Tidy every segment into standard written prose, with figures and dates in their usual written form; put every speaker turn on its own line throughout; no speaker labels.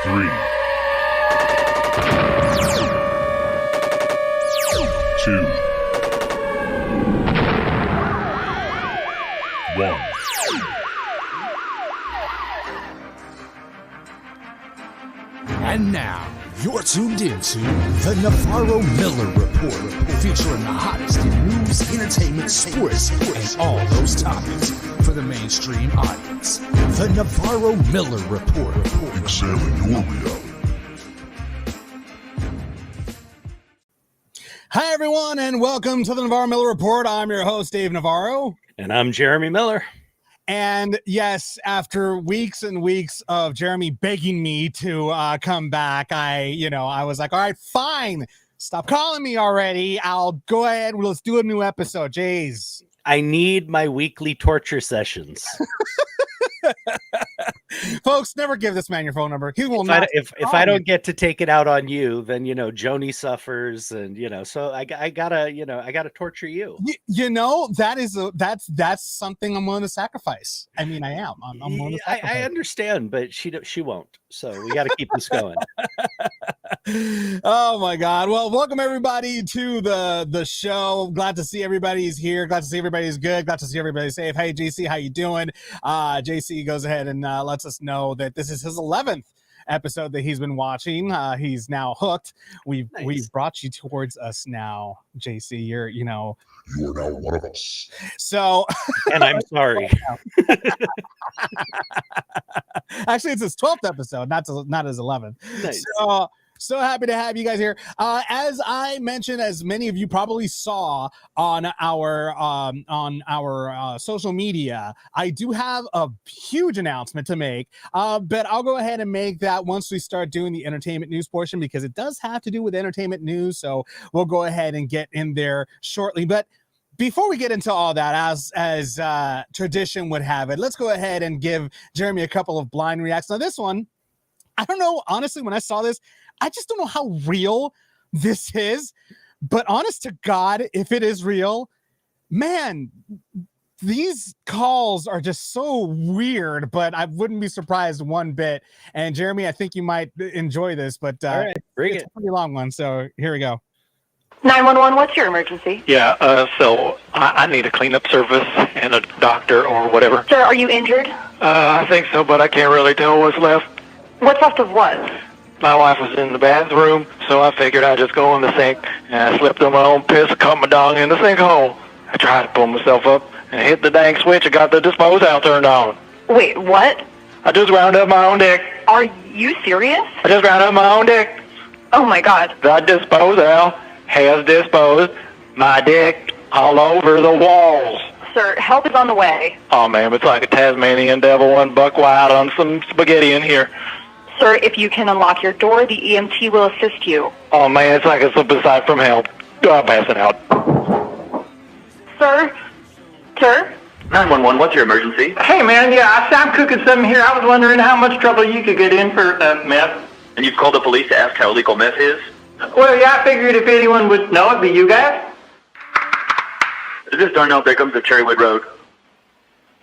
3, 2, 1.
And now, you're tuned into the Navarro-Miller Report, featuring the hottest in news, entertainment, sports, and all those topics for the mainstream audience. The Navarro-Miller Report.
Examine your reality.
Hi, everyone, and welcome to the Navarro-Miller Report. I'm your host, Dave Navarro.
And I'm Jeremy Miller.
And yes, after weeks and weeks of Jeremy begging me to come back, I was like, all right, fine. Stop calling me already. I'll go ahead. Let's do a new episode. Jeez.
I need my weekly torture sessions.
Folks, never give this man your phone number. He will not.
If I don't get to take it out on you, then Joni suffers, and so I gotta torture you.
That's something I'm willing to sacrifice. I mean, I am. I'm willing to sacrifice.
I understand, but she won't. So we got to keep this going.
Oh my God! Well, welcome everybody to the show. Glad to see everybody's here. Glad to see everybody's good. Glad to see everybody safe. Hey, JC, how you doing? JC goes ahead and lets us know that this is his 11th episode that he's been watching. He's now hooked. We've brought you towards us now, JC. You are now
one of us.
So,
and I'm sorry.
Actually, it's his 12th episode, not his 11th.
Nice.
So happy to have you guys here. As I mentioned, as many of you probably saw on our social media, I do have a huge announcement to make. But I'll go ahead and make that once we start doing the entertainment news portion, because it does have to do with entertainment news. So we'll go ahead and get in there shortly. But before we get into all that, as tradition would have it, let's go ahead and give Jeremy a couple of blind reacts. Now, this one, I don't know, honestly, when I saw this, I just don't know how real this is. But honest to God, if it is real, man, these calls are just so weird, but I wouldn't be surprised one bit. And Jeremy, I think you might enjoy this, but
all right, bring
it's
it.
a pretty long one. So here we go.
911, what's your emergency?
Yeah, so I need a cleanup service and a doctor or whatever.
Sir, are you injured?
I think so, but I can't really tell what's left.
What's left of what?
My wife was in the bathroom, so I figured I'd just go in the sink, and I slipped on my own piss, caught my dong in the sinkhole. I tried to pull myself up and hit the dang switch and got the dispose out turned on.
Wait, what?
I just ground up my own dick.
Are you serious?
I just ground up my own dick.
Oh my God.
The disposal has disposed my dick all over the walls.
Sir, help is on the way.
Oh man, it's like a Tasmanian devil and buck wild on some spaghetti in here.
Sir, if you can unlock your door, the EMT will assist you.
Oh man, it's like a slip aside from hell. I'm passing out.
Sir? Sir?
911, what's your emergency?
Hey man, yeah, I'm cooking something here. I was wondering how much trouble you could get in for meth.
And you've called the police to ask how illegal meth is?
Well, yeah, I figured if anyone would know, it'd be you guys.
Is this Darnell Bickham's at Cherrywood Road?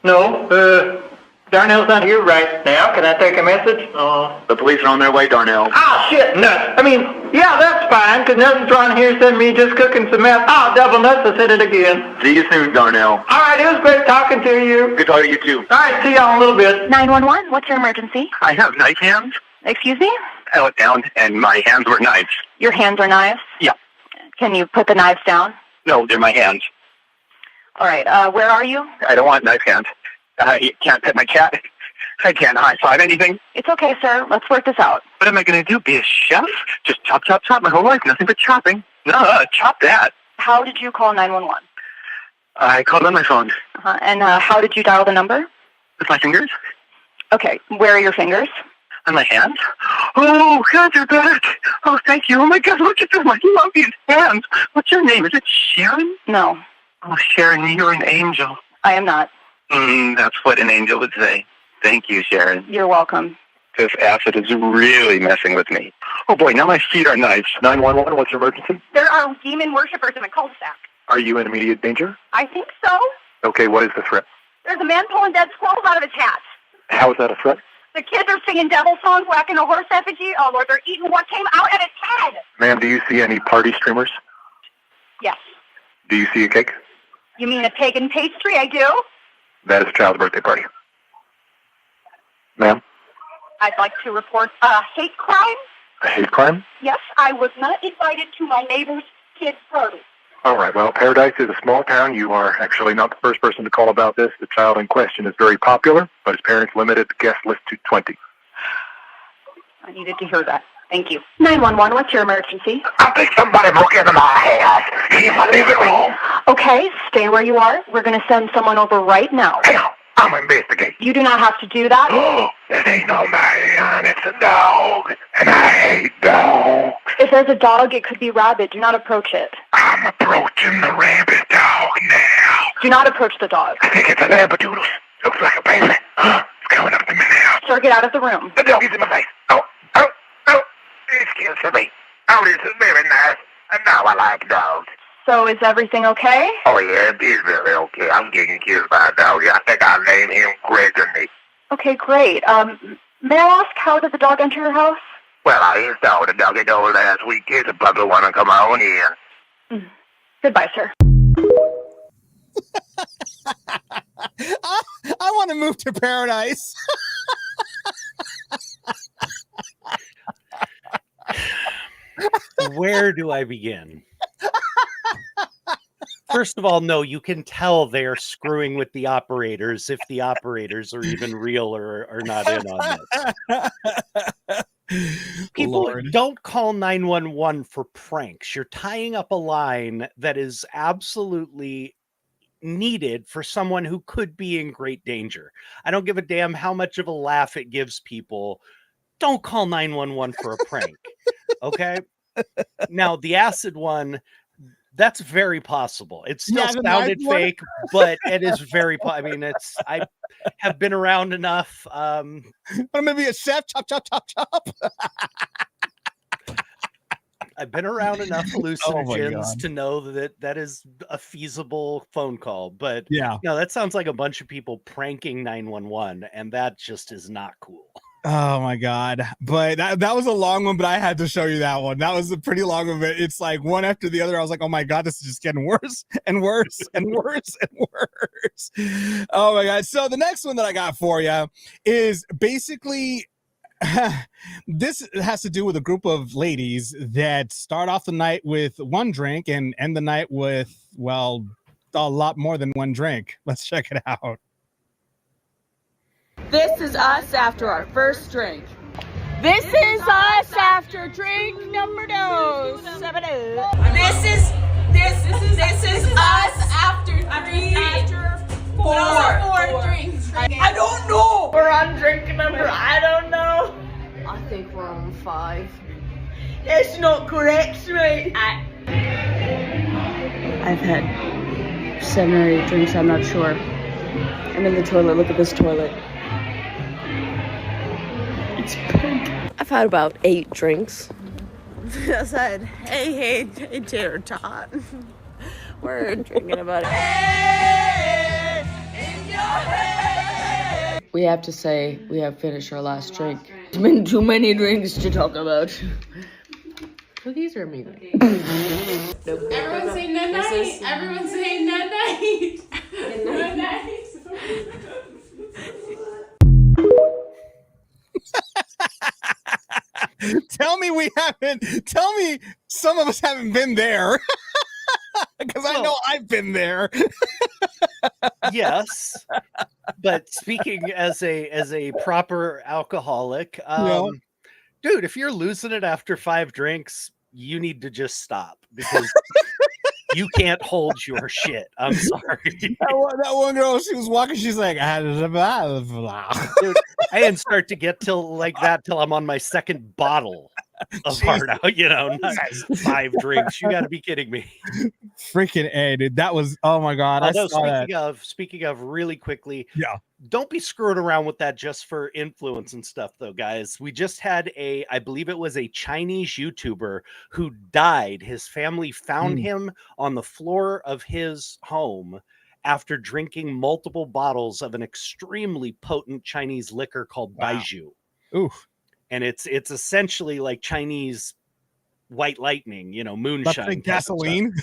No, Darnell's not here right now. Can I take a message?
The police are on their way, Darnell.
Ah, shit, nuts. I mean, yeah, that's fine, because nothing's wrong here. Send me just cooking some meth. Ah, double nuts, I said it again.
See you soon, Darnell.
All right, it was great talking to you.
Good talking to you, too.
All right, see y'all in a little bit.
911, what's your emergency?
I have knife hands.
Excuse me?
I was down, and my hands were knives.
Your hands are knives?
Yeah.
Can you put the knives down?
No, they're my hands.
All right, where are you?
I don't want knife hands. I can't pet my cat. I can't high-five anything.
It's okay, sir. Let's work this out.
What am I going to do, be a chef? Just chop, chop, chop my whole life, nothing but chopping. No, chop that.
How did you call 911?
I called on my phone.
And how did you dial the number?
With my fingers.
Okay, where are your fingers?
On my hands. Oh, God, they're back. Oh, thank you. Oh, my God, look at them. I love these hands. What's your name? Is it Sharon?
No.
Oh, Sharon, you're an angel.
I am not.
That's what an angel would say. Thank you, Sharon.
You're welcome.
This acid is really messing with me. Oh, boy, now my feet are knives. 911, what's your emergency?
There are demon worshippers in a cul-de-sac.
Are you in immediate danger?
I think so.
Okay, what is the threat?
There's a man pulling dead squirrels out of his hat.
How is that a threat?
The kids are singing devil songs, whacking a horse effigy. Oh, Lord, they're eating what came out of its head.
Ma'am, do you see any party streamers?
Yes.
Do you see a cake?
You mean a pagan pastry? I do.
That is a child's birthday party. Ma'am?
I'd like to report a hate crime.
A hate crime?
Yes, I was not invited to my neighbor's kid's party.
All right, well, Paradise is a small town. You are actually not the first person to call about this. The child in question is very popular, but his parents limited the guest list to 20.
I needed to hear that. Thank you. 911, what's your emergency?
I think somebody broke into my house. In my living room.
Okay, stay where you are. We're going to send someone over right now.
Hang on, I'm investigating.
You do not have to do that.
Oh, it ain't no man, it's a dog, and I hate dogs.
If there's a dog, it could be rabid. Do not approach it.
I'm approaching the rabbit dog now.
Do not approach the dog.
I think it's a labradoodle. Looks like a baby. It's coming up to me now.
Sir, get out of the room.
The dog is in my face. Oh. It's cute for me. Oh, this is very nice. And now I like dogs.
So is everything okay?
Oh, yeah, it is very okay. I'm getting killed by a dog. I think I'll name him Gregory.
Okay, great. May I ask, how did the dog enter your house?
Well, I installed the doggy door last week. It's a puppy want to come on in.
Goodbye, sir.
I want to move to Paradise.
Where do I begin? First of all, no, you can tell they're screwing with the operators if the operators are even real or are not in on this. People don't call 911 for pranks. You're tying up a line that is absolutely needed for someone who could be in great danger. I don't give a damn how much of a laugh it gives people. Don't call 911 for a prank. Okay? Now, the acid one, that's very possible. It still sounded fake, but it is very I mean, I have been around enough.
I'm gonna be a chef. Chop, chop, chop, chop.
I've been around enough hallucinogens to know that that is a feasible phone call. But
yeah,
no, that sounds like a bunch of people pranking 911, and that just is not cool.
Oh my God. But that was a long one, but I had to show you that one. That was a pretty long one. It's like one after the other. I was like, oh my God, this is just getting worse and worse and worse and worse. Oh my God. So the next one that I got for you is basically this has to do with a group of ladies that start off the night with one drink and end the night with, well, a lot more than one drink. Let's check it out.
This is us after our first drink. This is us after drink number 2. This is us after four drinks. I don't know. We're on drink number, I don't know. I think we're on 5. It's not correct, right? I've had 7 or 8 drinks, I'm not sure. I'm in the toilet, look at this toilet. It's pink.
I've had about 8 drinks.
I said, hey, tater tot. We're drinking about it. We have to say we have finished our last drink. It's been too many drinks to talk about. Cookies or me? Nope.
Everyone say no night. Everyone say no night. No night.
Tell me some of us haven't been there. Because I know I've been there.
Yes. But speaking as a proper alcoholic, dude, if you're losing it after 5 drinks, you need to just stop because you can't hold your shit. I'm sorry.
That one girl, she was walking, she's like,
dude, I didn't start to get till I'm on my 2nd bottle of hard out, not 5 drinks. You got to be kidding me.
Freaking A, dude. That was, oh my God.
Speaking of really quickly,
yeah.
Don't be screwing around with that just for influence and stuff, though, guys. We just had I believe it was a Chinese YouTuber who died. His family found him on the floor of his home after drinking multiple bottles of an extremely potent Chinese liquor called Baijiu.
Ooh.
And it's essentially like Chinese white lightning, moonshine.
Like gasoline.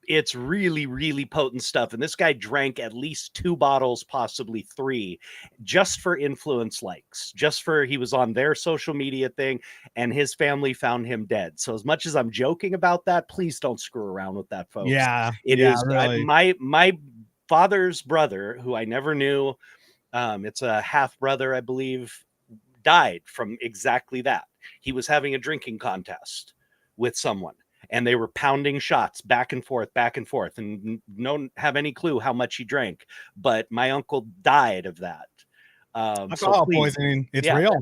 It's really, really potent stuff. And this guy drank at least 2 bottles, possibly 3, just for influence likes, he was on their social media thing, and his family found him dead. So as much as I'm joking about that, please don't screw around with that, folks.
Yeah.
It is
really.
My father's brother, who I never knew, it's a half brother, I believe, died from exactly that. He was having a drinking contest with someone, and they were pounding shots back and forth, and don't have any clue how much he drank. But my uncle died of that.
Alcohol poisoning. It's real.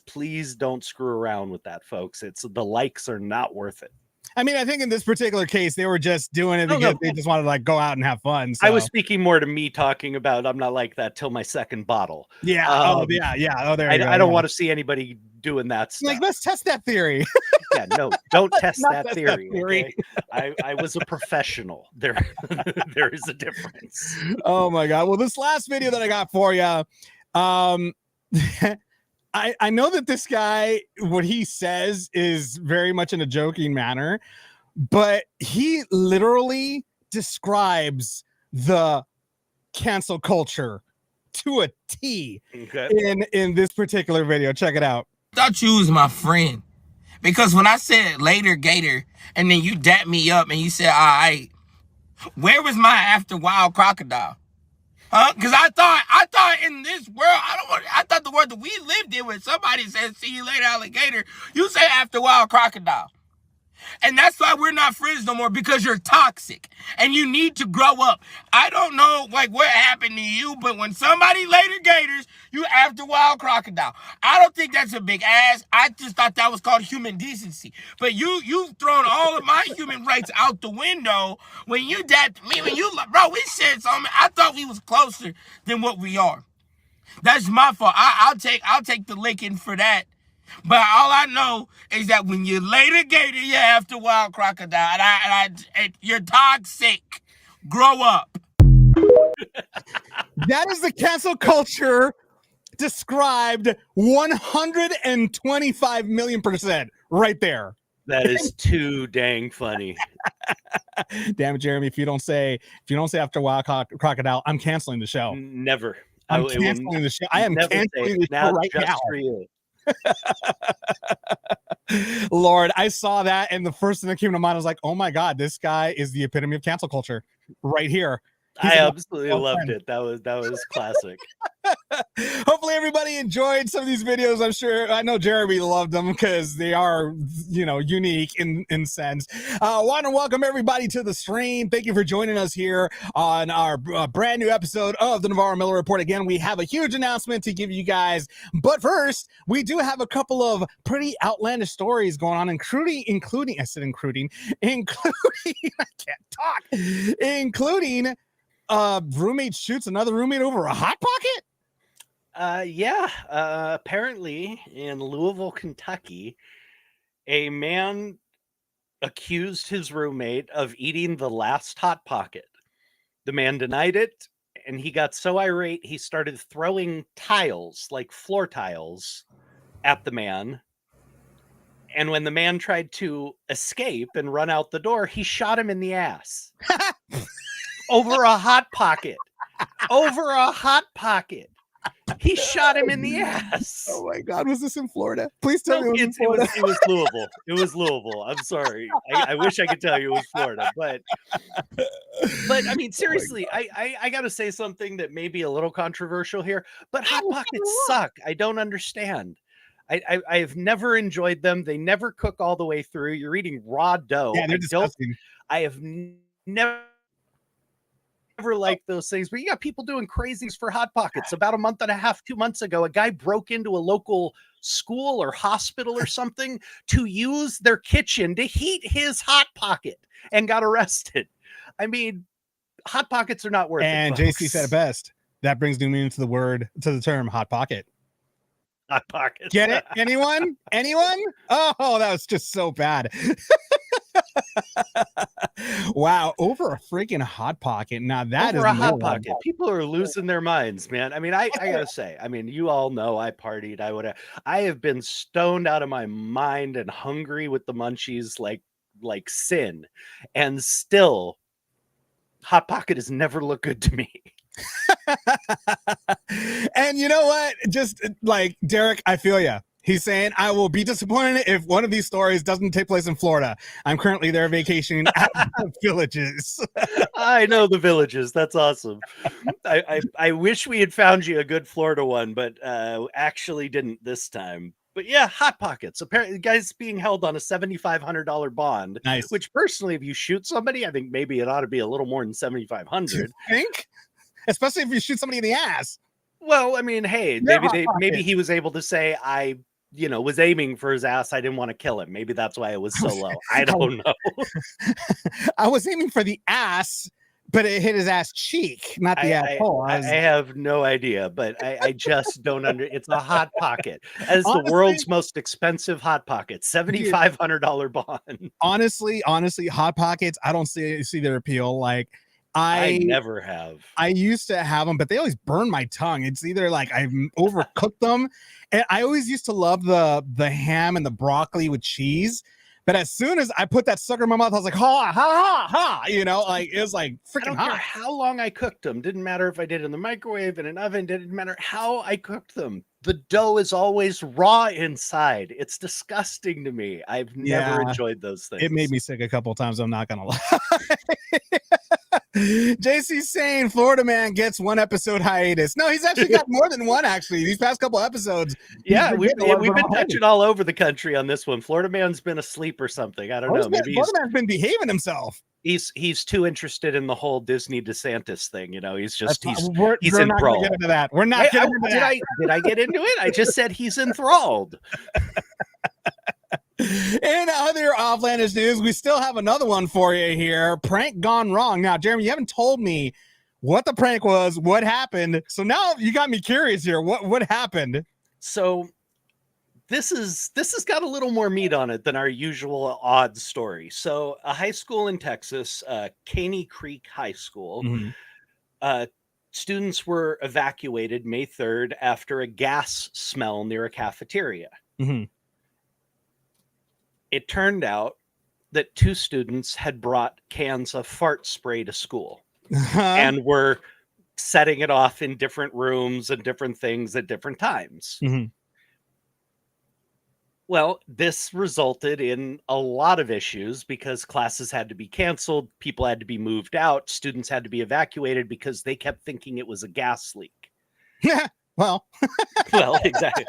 Please don't screw around with that, folks. The likes are not worth it.
I mean, I think in this particular case, they were just doing it because they just wanted to like go out and have fun. So.
I was speaking more to me talking about I'm not like that till my second bottle.
Yeah. Oh, there you go.
I don't want to see anybody doing that stuff.
Like, let's test that theory.
Yeah, no, don't test that
test
theory.
That theory.
Okay? I was a professional. There is a difference.
Oh my God. Well, this last video that I got for you, I know that this guy, what he says is very much in a joking manner, but he literally describes the cancel culture to a T in this particular video. Check it out.
Thought you was my friend, because when I said later Gator and then you dapped me up and you said, all right, where was my after wild crocodile? Huh? Because I thought in this world, I thought the world that we lived in, when somebody says, see you later, alligator, you say after wild crocodile. And that's why we're not friends no more, because you're toxic and you need to grow up. I don't know like what happened to you, but when somebody later gators, you after wild crocodile. I don't think that's a big ass. I just thought that was called human decency. But you've thrown all of my human rights out the window when you dapped me, bro, we said something. I thought we was closer than what we are. That's my fault. I'll take the licking for that. But all I know is that when you later gator, you after wild crocodile. And you're toxic. Grow up.
That is the cancel culture described 125 million% right there.
That is too dang funny.
Damn it, Jeremy! If you don't say after wild crocodile, I'm canceling the show.
Never.
I'm canceling the show. I am canceling the show right now.
For you.
Lord, I saw that, and the first thing that came to mind was like, oh my God, this guy is the epitome of cancel culture right here.
I absolutely loved it. That was classic.
Hopefully everybody enjoyed some of these videos. I know Jeremy loved them because they are, unique in sense. Want to welcome everybody to the stream. Thank you for joining us here on our brand new episode of the Navarro-Miller Report. Again, we have a huge announcement to give you guys, but first we do have a couple of pretty outlandish stories going on, including I can't talk, including roommate shoots another roommate over a hot pocket.
Apparently in Louisville, Kentucky, a man accused his roommate of eating the last hot pocket. The man denied it, and he got so irate he started throwing tiles, like floor tiles, at the man. And when the man tried to escape and run out the door, he shot him in the ass. Over a hot pocket. He shot him in the ass.
Oh my God, was this in Florida? Please tell me
it was Louisville. It was Louisville. I'm sorry. I wish I could tell you it was Florida, but I mean, seriously, I got to say something that may be a little controversial here, but hot pockets suck. I don't understand. I've never enjoyed them. They never cook all the way through. You're eating raw dough.
Yeah, they're disgusting.
I have never liked those things, but you got people doing crazies for hot pockets. About a month and a half, 2 months ago, a guy broke into a local school or hospital or something to use their kitchen to heat his hot pocket and got arrested. I mean, hot pockets are not worth it.
And JC said it best. That brings new meaning to the term hot pocket.
Hot pockets.
Get it? Anyone? Oh, that was just so bad. Wow, over a freaking Hot Pocket. Now that
Over
is
a Hot
more
Pocket. People are losing their minds, man. I mean, I gotta say, I mean, you all know I partied. I have been stoned out of my mind and hungry with the munchies like sin, and still, Hot Pocket has never looked good to me.
And you know what? Just like Derek, I feel you. He's saying, I will be disappointed if one of these stories doesn't take place in Florida. I'm currently there vacationing at the Villages.
I know the Villages. That's awesome. I wish we had found you a good Florida one, but actually didn't this time. But yeah, Hot Pockets. Apparently, the guy's being held on a $7,500 bond.
Nice.
Which personally, if you shoot somebody, I think maybe it ought to be a little more than $7,500.
You think? Especially if you shoot somebody in the ass.
Well, I mean, hey, maybe he was able to say, I was aiming for his ass. I didn't want to kill him. Maybe that's why it was so low. I don't know.
I was aiming for the ass, but it hit his ass cheek, not the asshole.
I have no idea, but I just don't it's a Hot Pocket. As
Honestly,
the world's most expensive Hot Pocket, $7,500 bond.
Honestly, Hot Pockets, I don't see their appeal. Like,
I never have.
I used to have them, but they always burn my tongue. It's either like I've overcooked them, and I always used to love the ham and the broccoli with cheese. But as soon as I put that sucker in my mouth, I was like, ha, ha, ha, ha. You know, like it was like freaking
I don't
hot.
care how long I cooked them. Didn't matter if I did it in the microwave, in an oven. Didn't matter how I cooked them. The dough is always raw inside. It's disgusting to me. I've never enjoyed those things.
It made me sick a couple of times. I'm not gonna lie. JC's saying Florida man gets 1 episode hiatus. No, he's actually got more than one. Actually, these past couple episodes.
Yeah, we've been touching all over the country on this one. Florida man's been asleep or something. I don't know. Maybe
Florida man's been behaving himself.
He's too interested in the whole Disney DeSantis thing. You know, he's
we're
enthralled.
Not get into that. We're not getting into that.
Did I get into it? I just said he's enthralled.
In other offlandish news, we still have another one for you here. Prank gone wrong. Now, Jeremy, you haven't told me what the prank was, what happened. So now you got me curious here. What happened?
So this has got a little more meat on it than our usual odd story. So a high school in Texas, Caney Creek High School, students were evacuated May 3rd after a gas smell near a cafeteria.
Mm-hmm.
It turned out that 2 students had brought cans of fart spray to school and were setting it off in different rooms and different things at different times.
Mm-hmm.
Well, this resulted in a lot of issues because classes had to be canceled, people had to be moved out, students had to be evacuated because they kept thinking it was a gas leak.
Well,
exactly.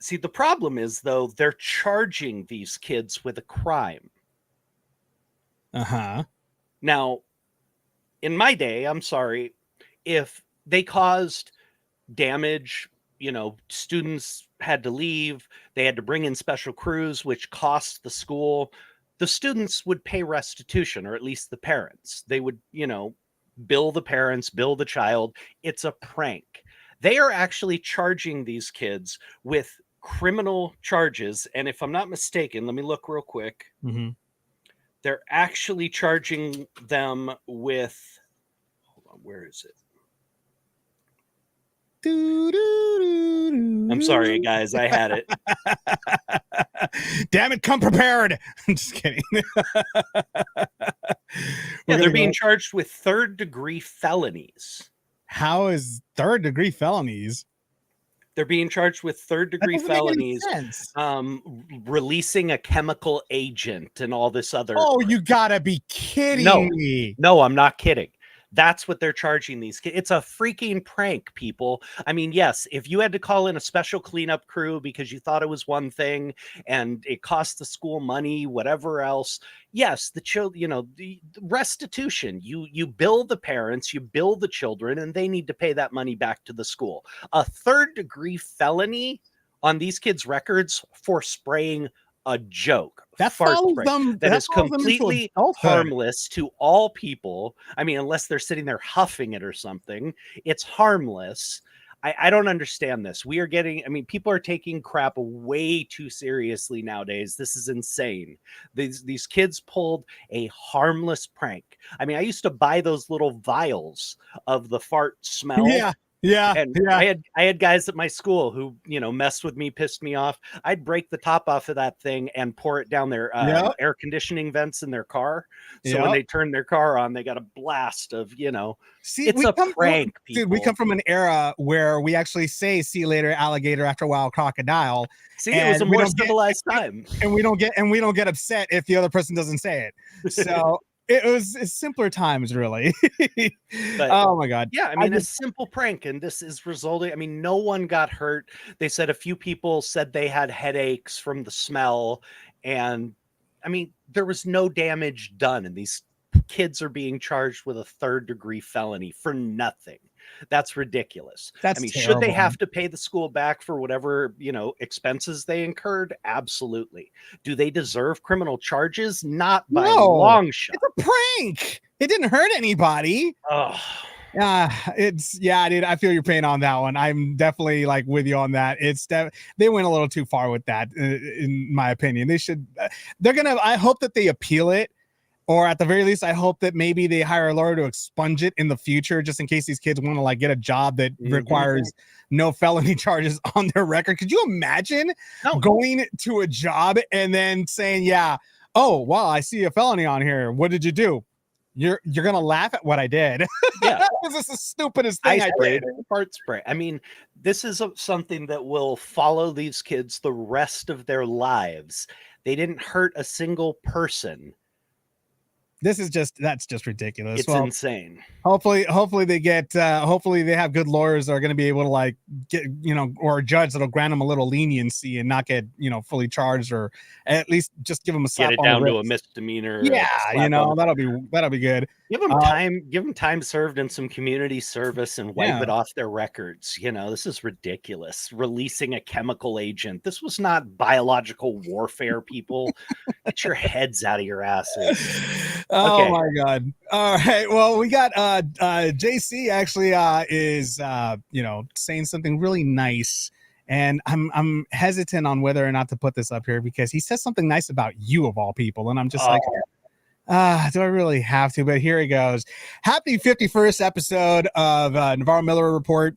See, the problem is, though, they're charging these kids with a crime.
Uh-huh.
Now, in my day, I'm sorry, if they caused damage, students had to leave, they had to bring in special crews, which cost the school, the students would pay restitution, or at least the parents. They would, bill the parents, bill the child. It's a prank. They are actually charging these kids with criminal charges, and if I'm not mistaken, let me look real quick.
Mm-hmm.
They're actually charging them with, hold on, where is it? I'm sorry, guys, I had it.
Damn it, come prepared. I'm just kidding.
They're being charged with 3rd-degree felonies.
How is 3rd-degree felonies?
They're being charged with 3rd-degree felonies, releasing a chemical agent and all this other.
Oh, you gotta be kidding me.
No, I'm not kidding. That's what they're charging these kids. It's a freaking prank, people. I mean, yes, if you had to call in a special cleanup crew because you thought it was one thing and it cost the school money, whatever else, yes, the the restitution. You bill the parents, you bill the children, and they need to pay that money back to the school. A 3rd-degree felony on these kids' records for spraying a joke.
That follows them.
That is completely harmless to all people. I mean, unless they're sitting there huffing it or something, it's harmless. I don't understand this. We are getting, I mean, people are taking crap way too seriously nowadays. This is insane. These kids pulled a harmless prank. I mean, I used to buy those little vials of the fart smell.
Yeah.
And I had guys at my school who, you know, messed with me, pissed me off. I'd break the top off of that thing and pour it down their air conditioning vents in their car. So when they turn their car on, they got a blast of, you know, it's a prank.
Dude, we come from an era where we actually say "see you later, alligator," after a while, crocodile.
See, it was a more civilized time,
and we don't get upset if the other person doesn't say it. So. It's simpler times, really.
But,
oh my God.
Yeah, I mean, a simple prank, and this is resulting. I mean, no one got hurt. They said a few people said they had headaches from the smell, and I mean, there was no damage done, and these kids are being charged with a 3rd-degree felony for nothing. That's ridiculous.
That's
I mean,
terrible.
Should they have to pay the school back for whatever, you know, expenses they incurred? Absolutely. Do they deserve criminal charges? Not by a long shot.
It's a prank. It didn't hurt anybody.
Oh.
Dude, I feel your pain on that one. I'm definitely like with you on that. They went a little too far with that, in my opinion. They should. I hope that they appeal it. Or at the very least, I hope that maybe they hire a lawyer to expunge it in the future, just in case these kids want to like get a job that requires no felony charges on their record. Could you imagine going to a job and then saying, "Yeah, oh wow, I see a felony on here. What did you do?" You're gonna laugh at what I did.
Yeah,
this is the stupidest thing I did.
Fart spray. I mean, this is something that will follow these kids the rest of their lives. They didn't hurt a single person.
That's just ridiculous.
It's insane.
Hopefully they get hopefully they have good lawyers that are going to be able to like get, you know, or a judge that'll grant them a little leniency and not get, you know, fully charged, or at least just give them a slap
get it
on
down
the
to a
wrist.
misdemeanor.
Yeah, you know, that'll be good.
Give them time served in some community service and wipe it off their records. You know, this is ridiculous. Releasing a chemical agent. This was not biological warfare, people. Get your heads out of your asses.
Oh my God. All right. Well, we got JC actually is you know, saying something really nice. And I'm hesitant on whether or not to put this up here because he says something nice about you of all people. And I'm just like, do I really have to? But here he goes. Happy 51st episode of Navarro-Miller Report.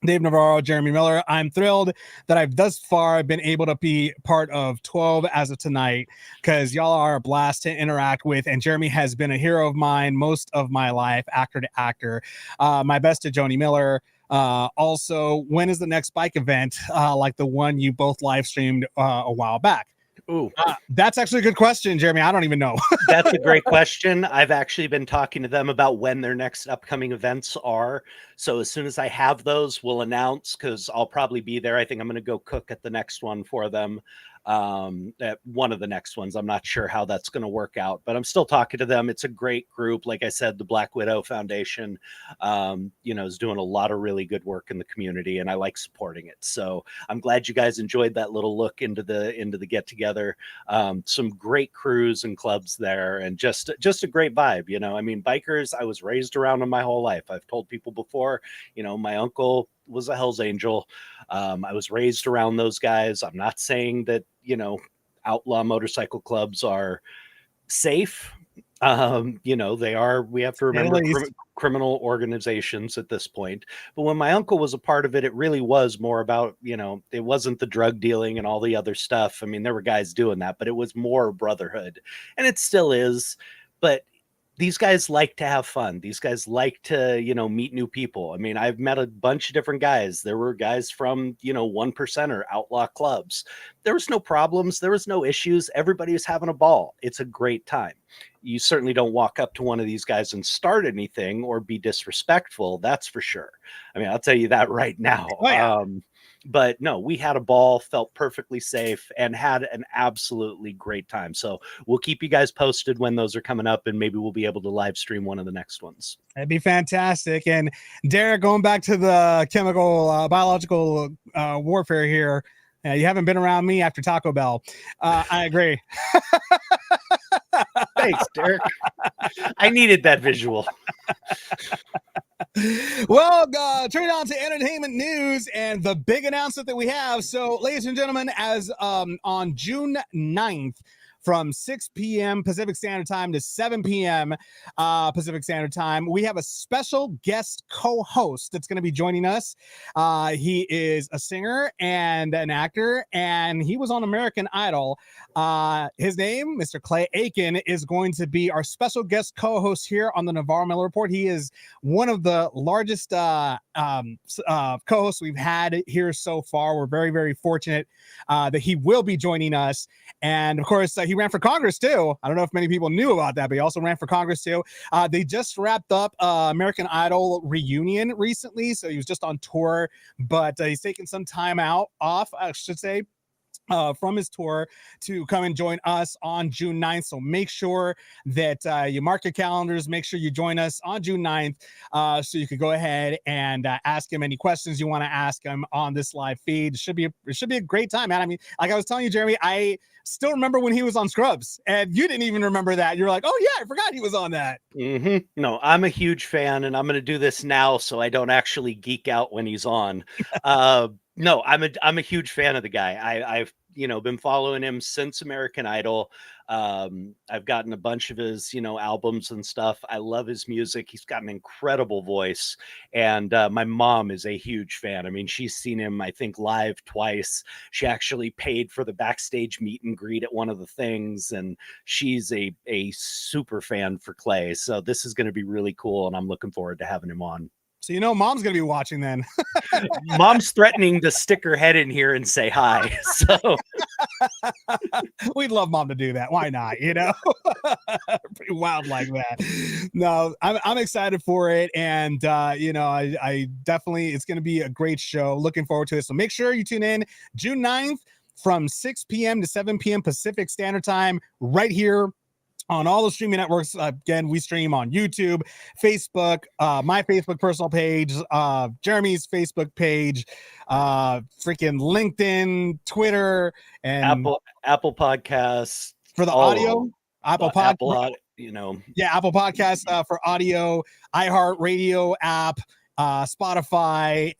Dave Navarro, Jeremy Miller. I'm thrilled that I've thus far been able to be part of 12 as of tonight because y'all are a blast to interact with. And Jeremy has been a hero of mine most of my life, actor to actor. My best to Joni Miller. Also, when is the next bike event like the one you both live streamed a while back?
Ooh,
that's actually a good question, Jeremy. I don't even know.
That's a great question. I've actually been talking to them about when their next upcoming events are. So as soon as I have those, we'll announce because I'll probably be there. I think I'm going to go cook at the next one for them. At one of the next ones. I'm not sure how that's going to work out, but I'm still talking to them. It's a great group. Like I said, the Black Widow Foundation, you know, is doing a lot of really good work in the community, and I like supporting it. So I'm glad you guys enjoyed that little look into the get together. Some great crews and clubs there, and just a great vibe. You know, I mean, bikers. I was raised around them my whole life. I've told people before. You know, my uncle was a Hell's Angel. I was raised around those guys. I'm not saying that, you know, outlaw motorcycle clubs are safe. You know, they are, we have to remember criminal organizations at this point. But when my uncle was a part of it, it really was more about, you know, it wasn't the drug dealing and all the other stuff. I mean, there were guys doing that, but it was more brotherhood, and it still is. But these guys like to have fun. These guys like to, you know, meet new people. I mean, I've met a bunch of different guys. There were guys from, you know, 1%er outlaw clubs. There was no problems. There was no issues. Everybody was having a ball. It's a great time. You certainly don't walk up to one of these guys and start anything or be disrespectful. That's for sure. I mean, I'll tell you that right now.
Oh, yeah.
But no, we had a ball, felt perfectly safe, and had an absolutely great time. So we'll keep you guys posted when those are coming up, and maybe we'll be able to live stream one of the next ones.
That'd be fantastic. And Derek, going back to the biological warfare here, you haven't been around me after Taco Bell. I agree.
Thanks, Derek. I needed that visual.
Well, turn on to entertainment news and the big announcement that we have. So, ladies and gentlemen, as on June 9th, from 6 p.m. Pacific Standard Time to 7 p.m. Pacific Standard Time, we have a special guest co-host that's going to be joining us. He is a singer and an actor, and he was on American Idol. His name, Mr. Clay Aiken, is going to be our special guest co-host here on the Navarro-Miller Report. He is one of the largest co-hosts we've had here so far. We're very, very fortunate that he will be joining us. And of course, he ran for Congress too. I don't know if many people knew about that, but he also ran for Congress too. They just wrapped up American Idol reunion recently, so he was just on tour, but he's taking some time off, I should say, from his tour to come and join us on June 9th. So make sure that you mark your calendars. Make sure you join us on June 9th so you could go ahead and ask him any questions you want to ask him on this live feed. It should be a great time, man. I mean, like I was telling you, Jeremy, I still remember when he was on Scrubs, and you didn't even remember that. You're like, oh yeah, I forgot he was on that.
No, I'm a huge fan, and I'm going to do this now so I don't actually geek out when he's on. No, I'm a huge fan of the guy. I've been following him since American Idol. I've gotten a bunch of his albums and stuff. I love his music. He's got an incredible voice, and my mom is a huge fan. I mean, she's seen him, I think, live twice. She actually paid for the backstage meet and greet at one of the things, and she's a super fan for Clay. So this is going to be really cool, and I'm looking forward to having him on.
So mom's gonna be watching then.
Mom's threatening to stick her head in here and say hi. So
we'd love mom to do that. Why not? Pretty wild like that. No, I'm excited for it, and I definitely, it's gonna be a great show. Looking forward to it. So make sure you tune in June 9th from 6 p.m. to 7 p.m. Pacific Standard Time, right here on all the streaming networks. Again, we stream on YouTube, Facebook, my Facebook personal page, Jeremy's Facebook page, freaking LinkedIn, Twitter, and
Apple Podcasts
for the audio. Apple Podcasts, Apple Podcasts for audio, iHeartRadio app, Spotify,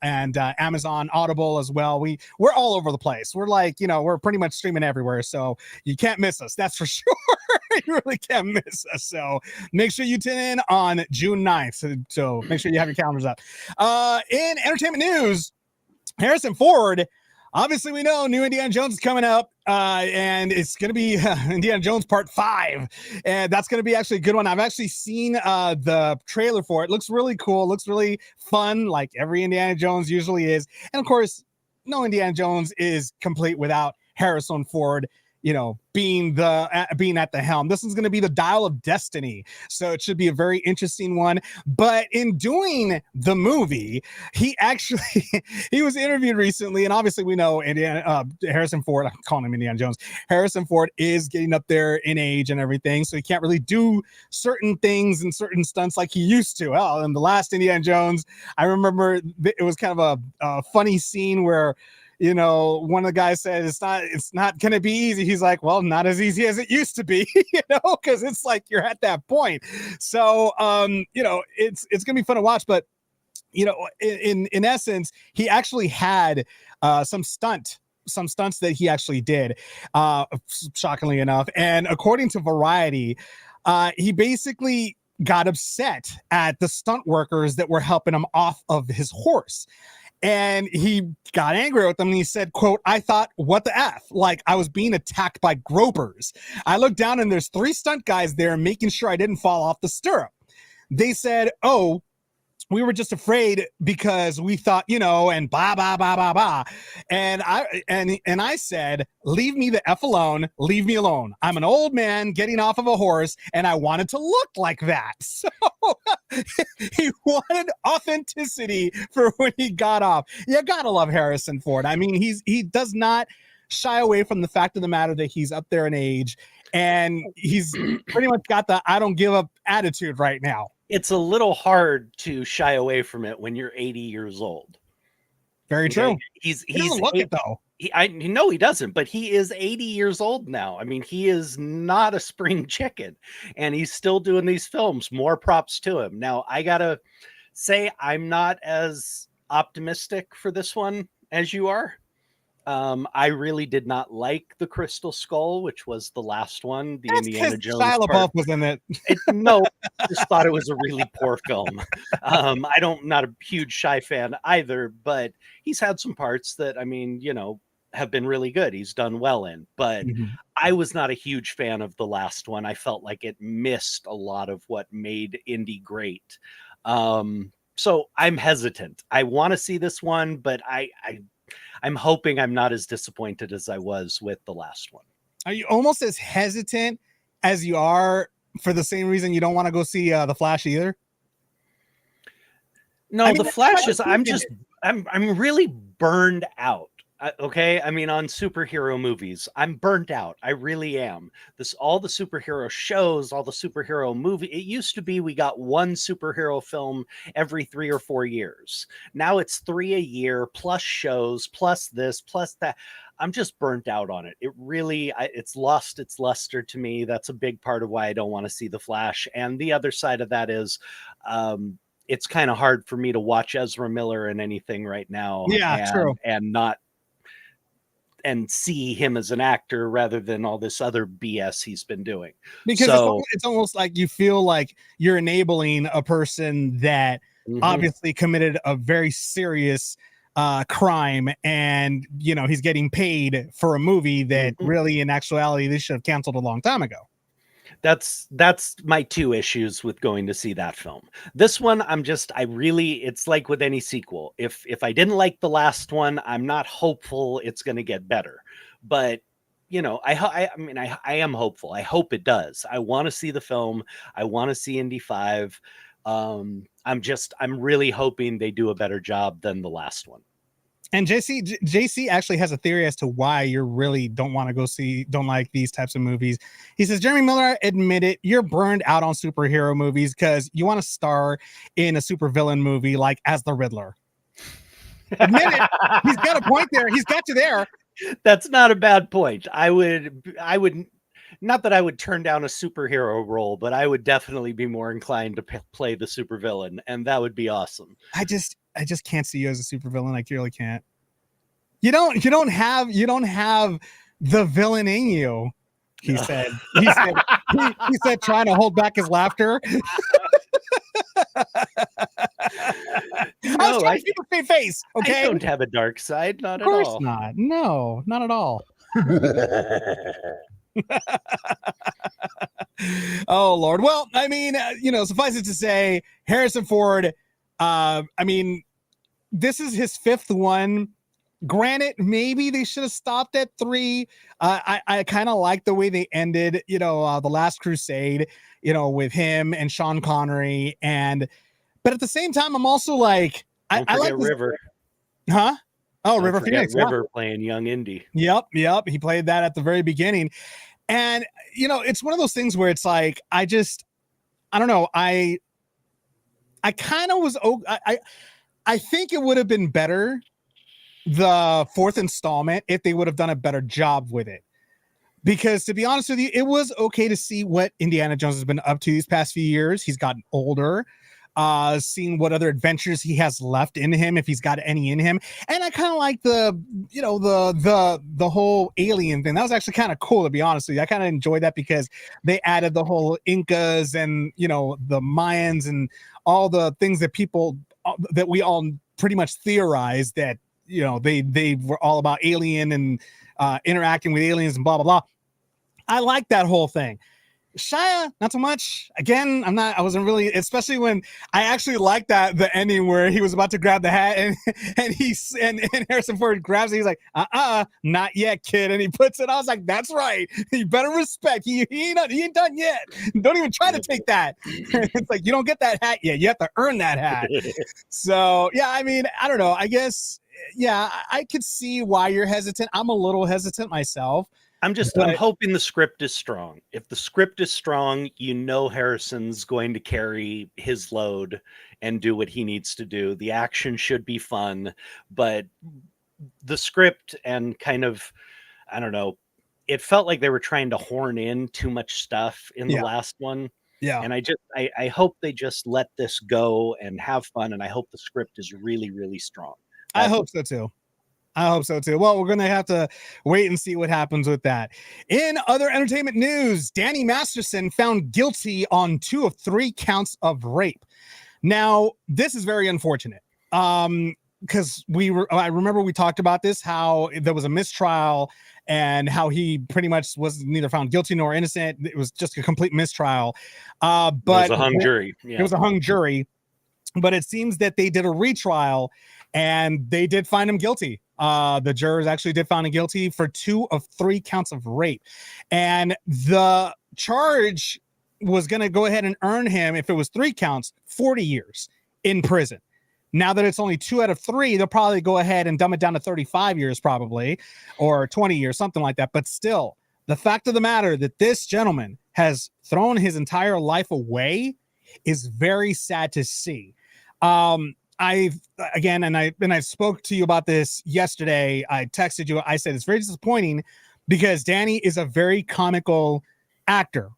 and Amazon Audible as well. We're all over the place. We're like, we're pretty much streaming everywhere, so you can't miss us. That's for sure. You really can't miss us. So make sure you tune in on June 9th. So make sure you have your calendars up. In entertainment news, Harrison Ford. Obviously, we know new Indiana Jones is coming up, and it's going to be Indiana Jones Part 5, and that's going to be actually a good one. I've actually seen the trailer for it. Looks really cool. Looks really fun, like every Indiana Jones usually is. And, of course, no Indiana Jones is complete without Harrison Ford, being at the helm. This is going to be the Dial of Destiny, so it should be a very interesting one. But in doing the movie, he was interviewed recently, and obviously we know Harrison Ford. I'm calling him Indiana Jones. Harrison Ford is getting up there in age and everything, so he can't really do certain things and certain stunts like he used to. Well, in the last Indiana Jones, I remember it was kind of a funny scene where one of the guys said it's not going to be easy. He's like, well, not as easy as it used to be, because it's like you're at that point. So, it's going to be fun to watch. But, in essence, he actually had some stunts that he actually did, shockingly enough. And according to Variety, he basically got upset at the stunt workers that were helping him off of his horse. And he got angry with them, and he said, quote, "I thought, what the F? Like, I was being attacked by gropers. I looked down, and there's 3 stunt guys there making sure I didn't fall off the stirrup. They said, oh, we were just afraid because we thought, and blah, blah, blah, blah, blah." And I said, leave me the F alone. Leave me alone. I'm an old man getting off of a horse, and I wanted to look like that. So he wanted authenticity for when he got off. You gotta love Harrison Ford. I mean, he does not shy away from the fact of the matter that he's up there in age, and he's pretty much got the I don't give up attitude right now.
It's a little hard to shy away from it when you're 80 years old.
Very true.
He
doesn't look it though.
I know he doesn't, but he is 80 years old now. I mean, he is not a spring chicken, and he's still doing these films. More props to him. Now, I gotta say I'm not as optimistic for this one as you are. I really did not like the Crystal Skull, which was the last one, the
That's
Indiana
because
Jones
Shia
part.
LaBeouf was in it.
No, I just thought it was a really poor film. Not a huge Shy fan either, but he's had some parts that, I mean, have been really good. He's done well in, but
Mhm.
I was not a huge fan of the last one. I felt like it missed a lot of what made Indy great. So I'm hesitant. I want to see this one, but I'm hoping I'm not as disappointed as I was with the last one.
Are you almost as hesitant as you are for the same reason you don't want to go see The Flash either?
No,
I mean,
the
that's
Flash
what
is. I'm really burned out. Okay, I mean, on superhero movies, I'm burnt out. I really am. All the superhero shows, all the superhero movie. It used to be we got one superhero film every 3 or 4 years. Now it's 3 a year, plus shows, plus this, plus that. I'm just burnt out on it. It really, it's lost its luster to me. That's a big part of why I don't want to see The Flash. And the other side of that is, it's kind of hard for me to watch Ezra Miller in anything right now.
Yeah, true.
And see him as an actor rather than all this other BS he's been doing.
Because it's almost like you feel like you're enabling a person that obviously committed a very serious crime, and he's getting paid for a movie that really in actuality they should have canceled a long time ago.
That's my two issues with going to see that film. This one, it's like with any sequel. If I didn't like the last one, I'm not hopeful it's going to get better. But I am hopeful. I hope it does. I want to see the film. I want to see Indy 5. I'm really hoping they do a better job than the last one.
And JC actually has a theory as to why you really don't like these types of movies. He says, Jeremy Miller admitted you're burned out on superhero movies because you want to star in a supervillain movie like as the Riddler. Admit it. He's got a point there. He's got you there.
That's not a bad point. I would not that I would turn down a superhero role, but I would definitely be more inclined to play the supervillain, and that would be awesome.
I just can't see you as a supervillain. I really can't. You don't have the villain in you. He said. He said, trying to hold back his laughter. I was trying to keep a straight face. Okay,
I don't have a dark side. Not at all.
Of course not. No, not at all. Oh Lord. Well, I mean, suffice it to say, Harrison Ford. I mean, this is his 5th one. Granted, maybe they should have stopped at 3. I kind of like the way they ended, The Last Crusade, with him and Sean Connery, but at the same time, I'm also like, I like
River.
Huh? Oh,
Don't
River
forget
Phoenix.
River playing young Indy.
Yep. He played that at the very beginning. And, it's one of those things where it's like, I don't know. I kind of was, I think it would have been better, the 4th installment, if they would have done a better job with it. Because to be honest with you, it was okay to see what Indiana Jones has been up to these past few years. He's gotten older. Seeing what other adventures he has left in him, if he's got any in him. And I kind of like the whole alien thing. That was actually kind of cool, to be honest with you. I kind of enjoyed that because they added the whole Incas and, the Mayans and all the things that we all pretty much theorized that, they were all about alien and interacting with aliens and blah, blah, blah. I like that whole thing. Shia, not so much. Again, I wasn't really, especially when I actually liked the ending where he was about to grab the hat and Harrison Ford grabs it. He's like, not yet, kid. And he puts it. I was like, that's right. You better respect. He ain't done yet. Don't even try to take that. It's like, you don't get that hat yet. You have to earn that hat. So yeah, I mean, I don't know. I guess, yeah, I could see why you're hesitant. I'm a little hesitant myself.
I'm hoping the script is strong. If the script is strong, Harrison's going to carry his load and do what he needs to do. The action should be fun, but the script and kind of, I don't know, it felt like they were trying to horn in too much stuff in the last one.
Yeah.
And I hope they just let this go and have fun. And I hope the script is really, really strong.
I hope so too. Well, we're going to have to wait and see what happens with that. In other entertainment news, Danny Masterson found guilty on 2 of 3 counts of rape. Now, this is very unfortunate. Because I remember we talked about this, how there was a mistrial and how he pretty much was neither found guilty nor innocent. It was just a complete mistrial. But
it was a hung jury. Yeah.
It was a hung jury. But it seems that they did a retrial and they did find him guilty. The jurors actually did find him guilty for 2 of 3 counts of rape. And the charge was going to go ahead and earn him, if it was 3 counts, 40 years in prison. Now that it's only 2 out of 3, they'll probably go ahead and dumb it down to 35 years probably, or 20 years, something like that. But still, the fact of the matter that this gentleman has thrown his entire life away is very sad to see. I spoke to you about this yesterday. I texted you. I said it's very disappointing because Danny is a very comical actor.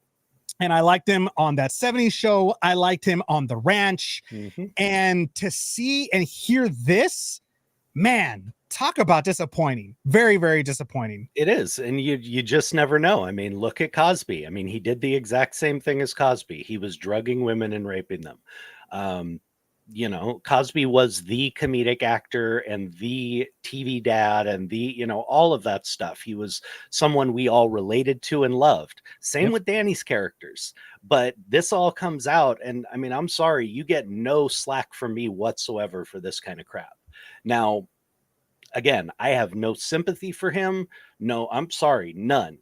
And I liked him on that 70s show. I liked him on The Ranch. Mm-hmm. And to see and hear this, man, talk about disappointing. Very, very disappointing.
It is. And you just never know. I mean, look at Cosby. I mean, he did the exact same thing as Cosby. He was drugging women and raping them. Cosby was the comedic actor and the TV dad and the, all of that stuff. He was someone we all related to and loved. Same with Danny's characters. But this all comes out. And I mean, I'm sorry, you get no slack from me whatsoever for this kind of crap. Now, again, I have no sympathy for him. No, I'm sorry, none.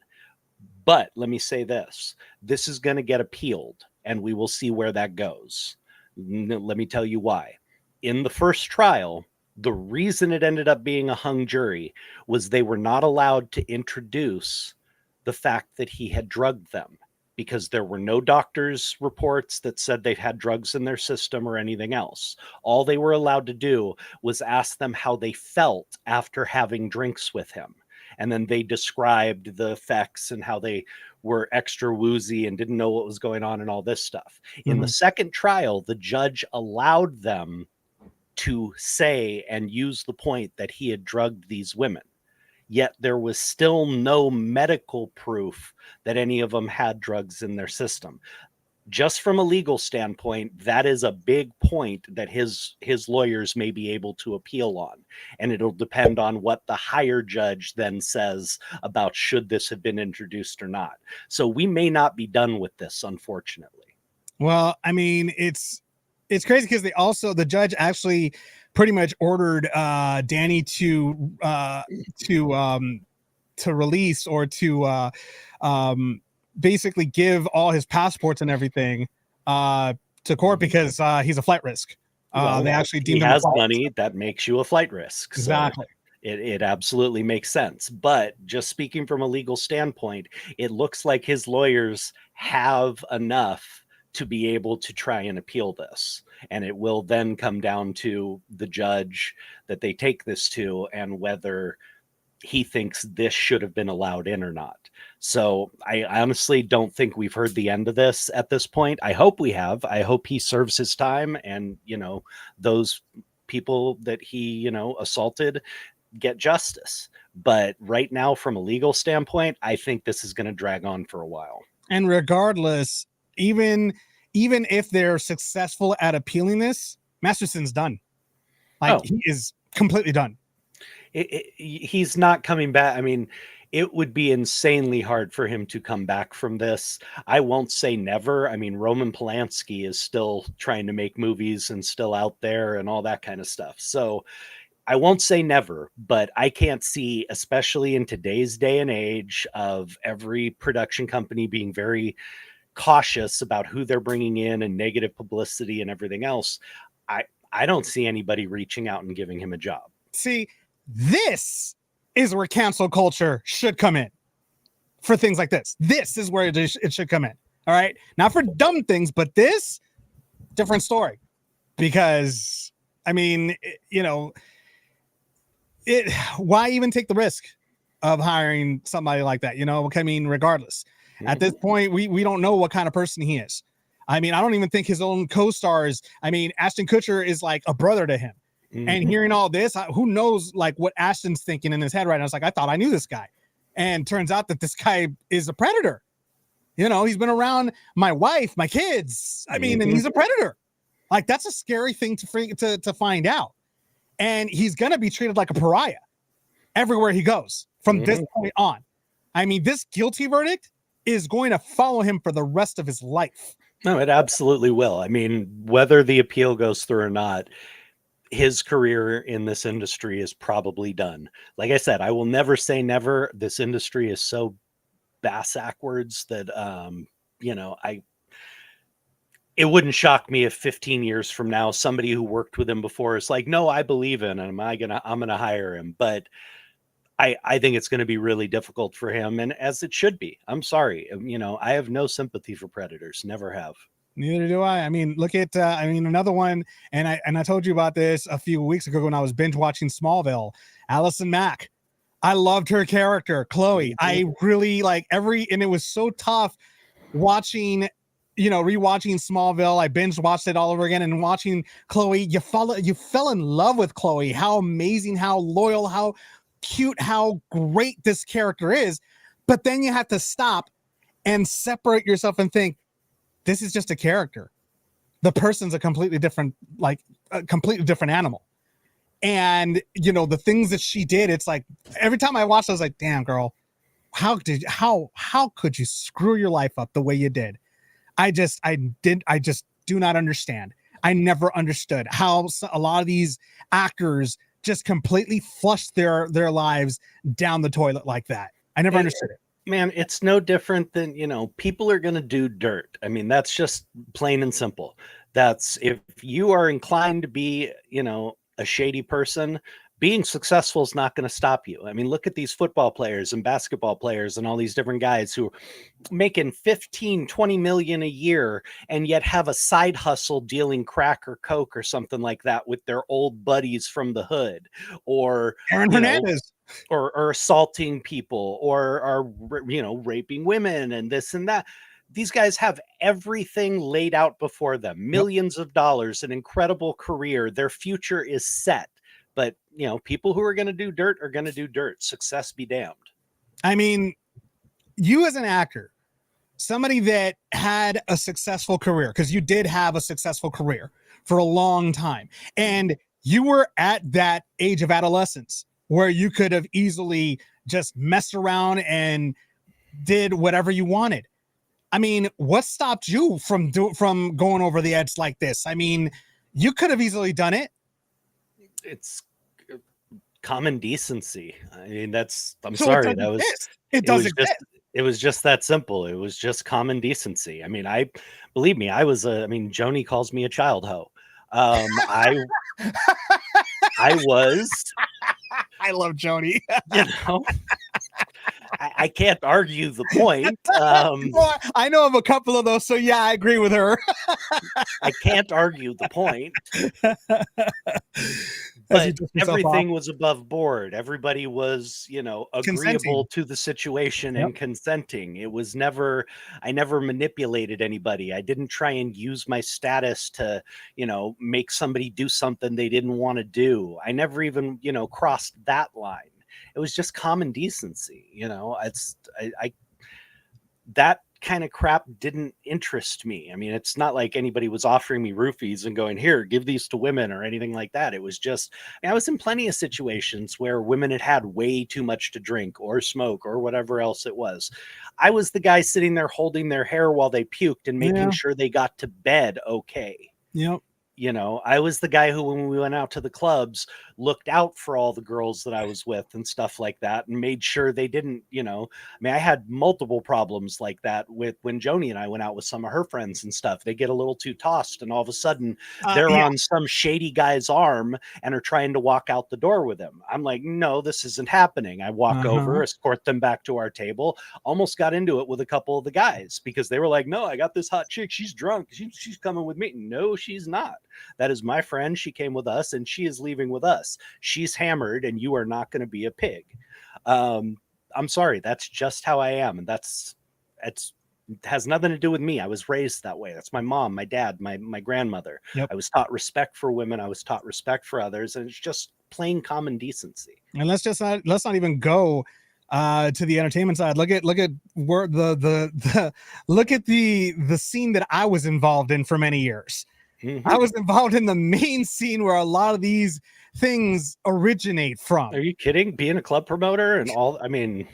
But let me say this. This is going to get appealed and we will see where that goes. Let me tell you why. In the first trial, the reason it ended up being a hung jury was they were not allowed to introduce the fact that he had drugged them because there were no doctors' reports that said they've had drugs in their system or anything else. All they were allowed to do was ask them how they felt after having drinks with him. And then they described the effects and how they were extra woozy and didn't know what was going on and all this stuff. Mm-hmm. In the second trial, the judge allowed them to say and use the point that he had drugged these women. Yet there was still no medical proof that any of them had drugs in their system. Just from a legal standpoint, that is a big point that his lawyers may be able to appeal on. And it'll depend on what the higher judge then says about should this have been introduced or not. So we may not be done with this, unfortunately.
Well, I mean, it's crazy because the judge actually pretty much ordered Danny to release or to basically give all his passports and everything to court because he's a flight risk. They actually deemed him
has money that makes you a flight risk.
Exactly.
So it absolutely makes sense. But just speaking from a legal standpoint, it looks like his lawyers have enough to be able to try and appeal this. And it will then come down to the judge that they take this to and whether he thinks this should have been allowed in or not. So I honestly don't think we've heard the end of this at this point. I hope we have. I hope he serves his time and, those people that he, assaulted get justice. But right now, from a legal standpoint, I think this is going to drag on for a while.
And regardless, even if they're successful at appealing this, Masterson's done. He is completely done.
He's not coming back. I mean, it would be insanely hard for him to come back from this. I won't say never. I mean, Roman Polanski is still trying to make movies and still out there and all that kind of stuff. So I won't say never, but I can't see, especially in today's day and age of every production company being very cautious about who they're bringing in and negative publicity and everything else. I don't see anybody reaching out and giving him a job.
See, this is where cancel culture should come in for things like this. This is where it should come in. All right. Not for dumb things, but this different story, because I mean, why even take the risk of hiring somebody like that? I mean, regardless, at this point, we don't know what kind of person he is. I mean, I don't even think his own co-stars. I mean, Ashton Kutcher is like a brother to him. And hearing all this, who knows like what Ashton's thinking in his head right now? It's like, I thought I knew this guy. And turns out that this guy is a predator. You know, he's been around my wife, my kids. I mean, and he's a predator. Like, that's a scary thing to find out. And he's going to be treated like a pariah everywhere he goes from this point on. I mean, this guilty verdict is going to follow him for the rest of his life.
No, it absolutely will. I mean, whether the appeal goes through or not, his career in this industry is probably done. Like I said, I will never say never. This industry is so backwards that, it wouldn't shock me if 15 years from now, somebody who worked with him before is like, no, I believe in him. I'm going to hire him. But I think it's going to be really difficult for him. And as it should be. I'm sorry. I have no sympathy for predators. Never have.
Neither do I. I mean, look at, another one. And I told you about this a few weeks ago when I was binge watching Smallville. Allison Mack. I loved her character, Chloe. I really and it was so tough watching, rewatching Smallville. I binge watched it all over again and watching Chloe. You fell in love with Chloe. How amazing, how loyal, how cute, how great this character is. But then you have to stop and separate yourself and think, this is just a character. The person's a completely different animal. And, the things that she did, it's like every time I watched, I was like, damn, girl, how could you screw your life up the way you did? I just do not understand. I never understood how a lot of these actors just completely flushed their lives down the toilet like that. I never understood it.
Man, it's no different than, people are going to do dirt. I mean, that's just plain and simple. That's if you are inclined to be, a shady person, being successful is not going to stop you. I mean, look at these football players and basketball players and all these different guys who are making 15, 20 million a year and yet have a side hustle dealing crack or coke or something like that with their old buddies from the hood, or
Aaron Hernandez.
Or assaulting people, or are raping women and this and that. These guys have everything laid out before them, millions of dollars, an incredible career. Their future is set. But, people who are going to do dirt are going to do dirt. Success be damned.
I mean, you as an actor, somebody that had a successful career, because you did have a successful career for a long time, and you were at that age of adolescence where you could have easily just messed around and did whatever you wanted. I mean, what stopped you from going over the edge like this? I mean, you could have easily done it.
It's common decency. I mean, I'm sorry. It was just that simple. It was just common decency. I mean, believe me, Joni calls me a child hoe. I was.
I love Joni.
I can't argue the point.
I know of a couple of those, so yeah, I agree with her.
I can't argue the point. But everything was above board. Everybody was, agreeable to the situation and consenting. It was I never manipulated anybody. I didn't try and use my status to, make somebody do something they didn't want to do. I never even, crossed that line. It was just common decency. That kind of crap didn't interest me. I mean, it's not like anybody was offering me roofies and going, here, give these to women or anything like that. It was just, I was in plenty of situations where women had way too much to drink or smoke or whatever else it was. I was the guy sitting there holding their hair while they puked and making sure they got to bed okay.
Yep.
I was the guy who, when we went out to the clubs, looked out for all the girls that I was with and stuff like that and made sure they didn't, I had multiple problems like that with when Joni and I went out with some of her friends and stuff. They get a little too tossed and all of a sudden they're on some shady guy's arm and are trying to walk out the door with him. I'm like, no, this isn't happening. I walk over, escort them back to our table, almost got into it with a couple of the guys because they were like, no, I got this hot chick. She's drunk. She's coming with me. No, she's not. That is my friend. She came with us and she is leaving with us. She's hammered and you are not going to be a pig. I'm sorry. That's just how I am. And It has nothing to do with me. I was raised that way. That's my mom, my dad, my grandmother.
Yep.
I was taught respect for women. I was taught respect for others, and it's just plain common decency.
And let's not even go to the entertainment side. Look at where look at the scene that I was involved in for many years.
Mm-hmm.
I was involved in the main scene where a lot of these things originate from.
Are you kidding? Being a club promoter and all, I mean,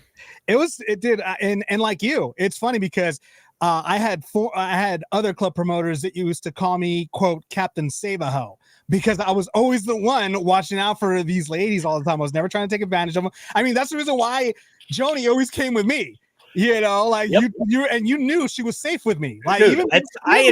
it did. And like you, it's funny because I had other club promoters that used to call me, quote, Captain Save-A-Ho, because I was always the one watching out for these ladies all the time. I was never trying to take advantage of them. I mean, that's the reason why Joni always came with me. You know, like
Yep.
you knew she was safe with me. Like,
Dude,
even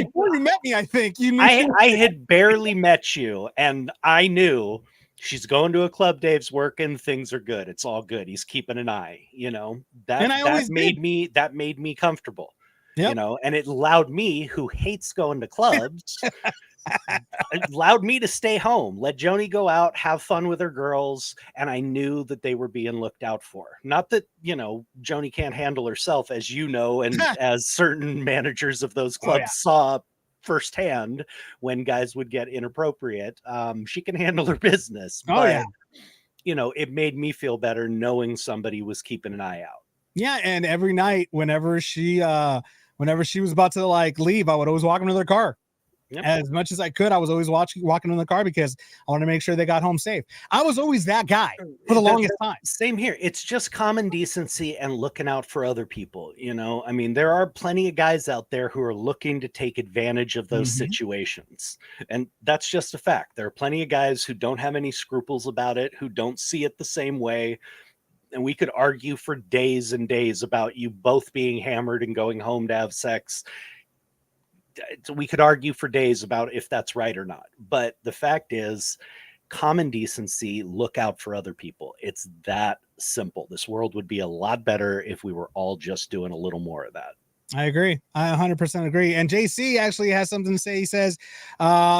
before you met me, I think you knew.
I had barely met you, and I knew she's going to a club. Dave's working. Things are good. It's all good. He's keeping an eye. You know, that made me comfortable.
Yep.
You know, and it allowed me, who hates going to clubs, it allowed me to stay home, let Joni go out, have fun with her girls, and I knew that they were being looked out for. Not that, you know, Joni can't handle herself, as you know, and as certain managers of those clubs saw firsthand when guys would get inappropriate. She can handle her business. But, you know, it made me feel better knowing somebody was keeping an eye out.
Yeah, and every night, whenever she was about to like leave, I would always walk them to their car. Yep. As much as I could, I was always walking in the car because I wanted to make sure they got home safe. I was always that guy for the longest time.
Same here. It's just common decency and looking out for other people. You know, I mean, there are plenty of guys out there who are looking to take advantage of those situations. And that's just a fact. There are plenty of guys who don't have any scruples about it, who don't see it the same way. And we could argue for days and days about you both being hammered and going home to have sex. We could argue for days about if that's right or not. But the fact is, common decency, look out for other people. It's that simple. This world would be a lot better if we were all just doing a little more of that.
I agree. I 100% agree. And JC actually has something to say. He says,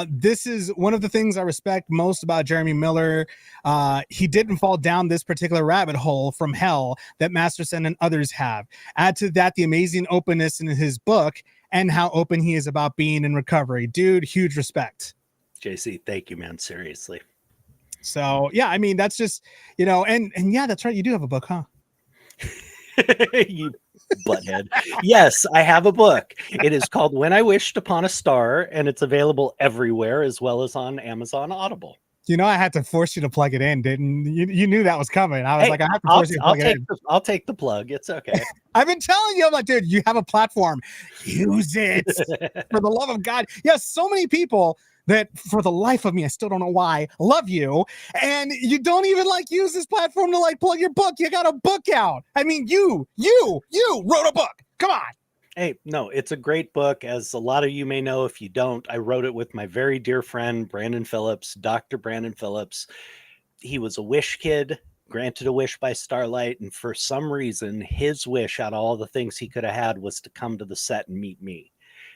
this is one of the things I respect most about Jeremy Miller. He didn't fall down this particular rabbit hole from hell that Masterson and others have. Add to that the amazing openness in his book and how open he is about being in recovery. Dude, huge respect.
JC, thank you, man. Seriously.
So, yeah, I mean, that's just, you know, and yeah, that's right. You do have a book, huh?
You butthead. Yes, I have a book. It is called When I Wished Upon a Star, and it's available everywhere as well as on Amazon Audible.
You know, I had to force you to plug it in, didn't you? You knew that was coming. I was like, I have to force you to plug it in.
I'll take the plug. It's okay.
I've been telling you, I'm like, dude, you have a platform. Use it. For the love of God. Yes, so many people that for the life of me, I still don't know why, love you. And you don't even like use this platform to like plug your book. You got a book out. I mean, you wrote a book. Come on.
Hey, no, it's a great book. As a lot of you may know, if you don't, I wrote it with my very dear friend, Brandon Phillips, Dr. Brandon Phillips. He was a wish kid, granted a wish by Starlight. And for some reason, his wish out of all the things he could have had was to come to the set and meet me.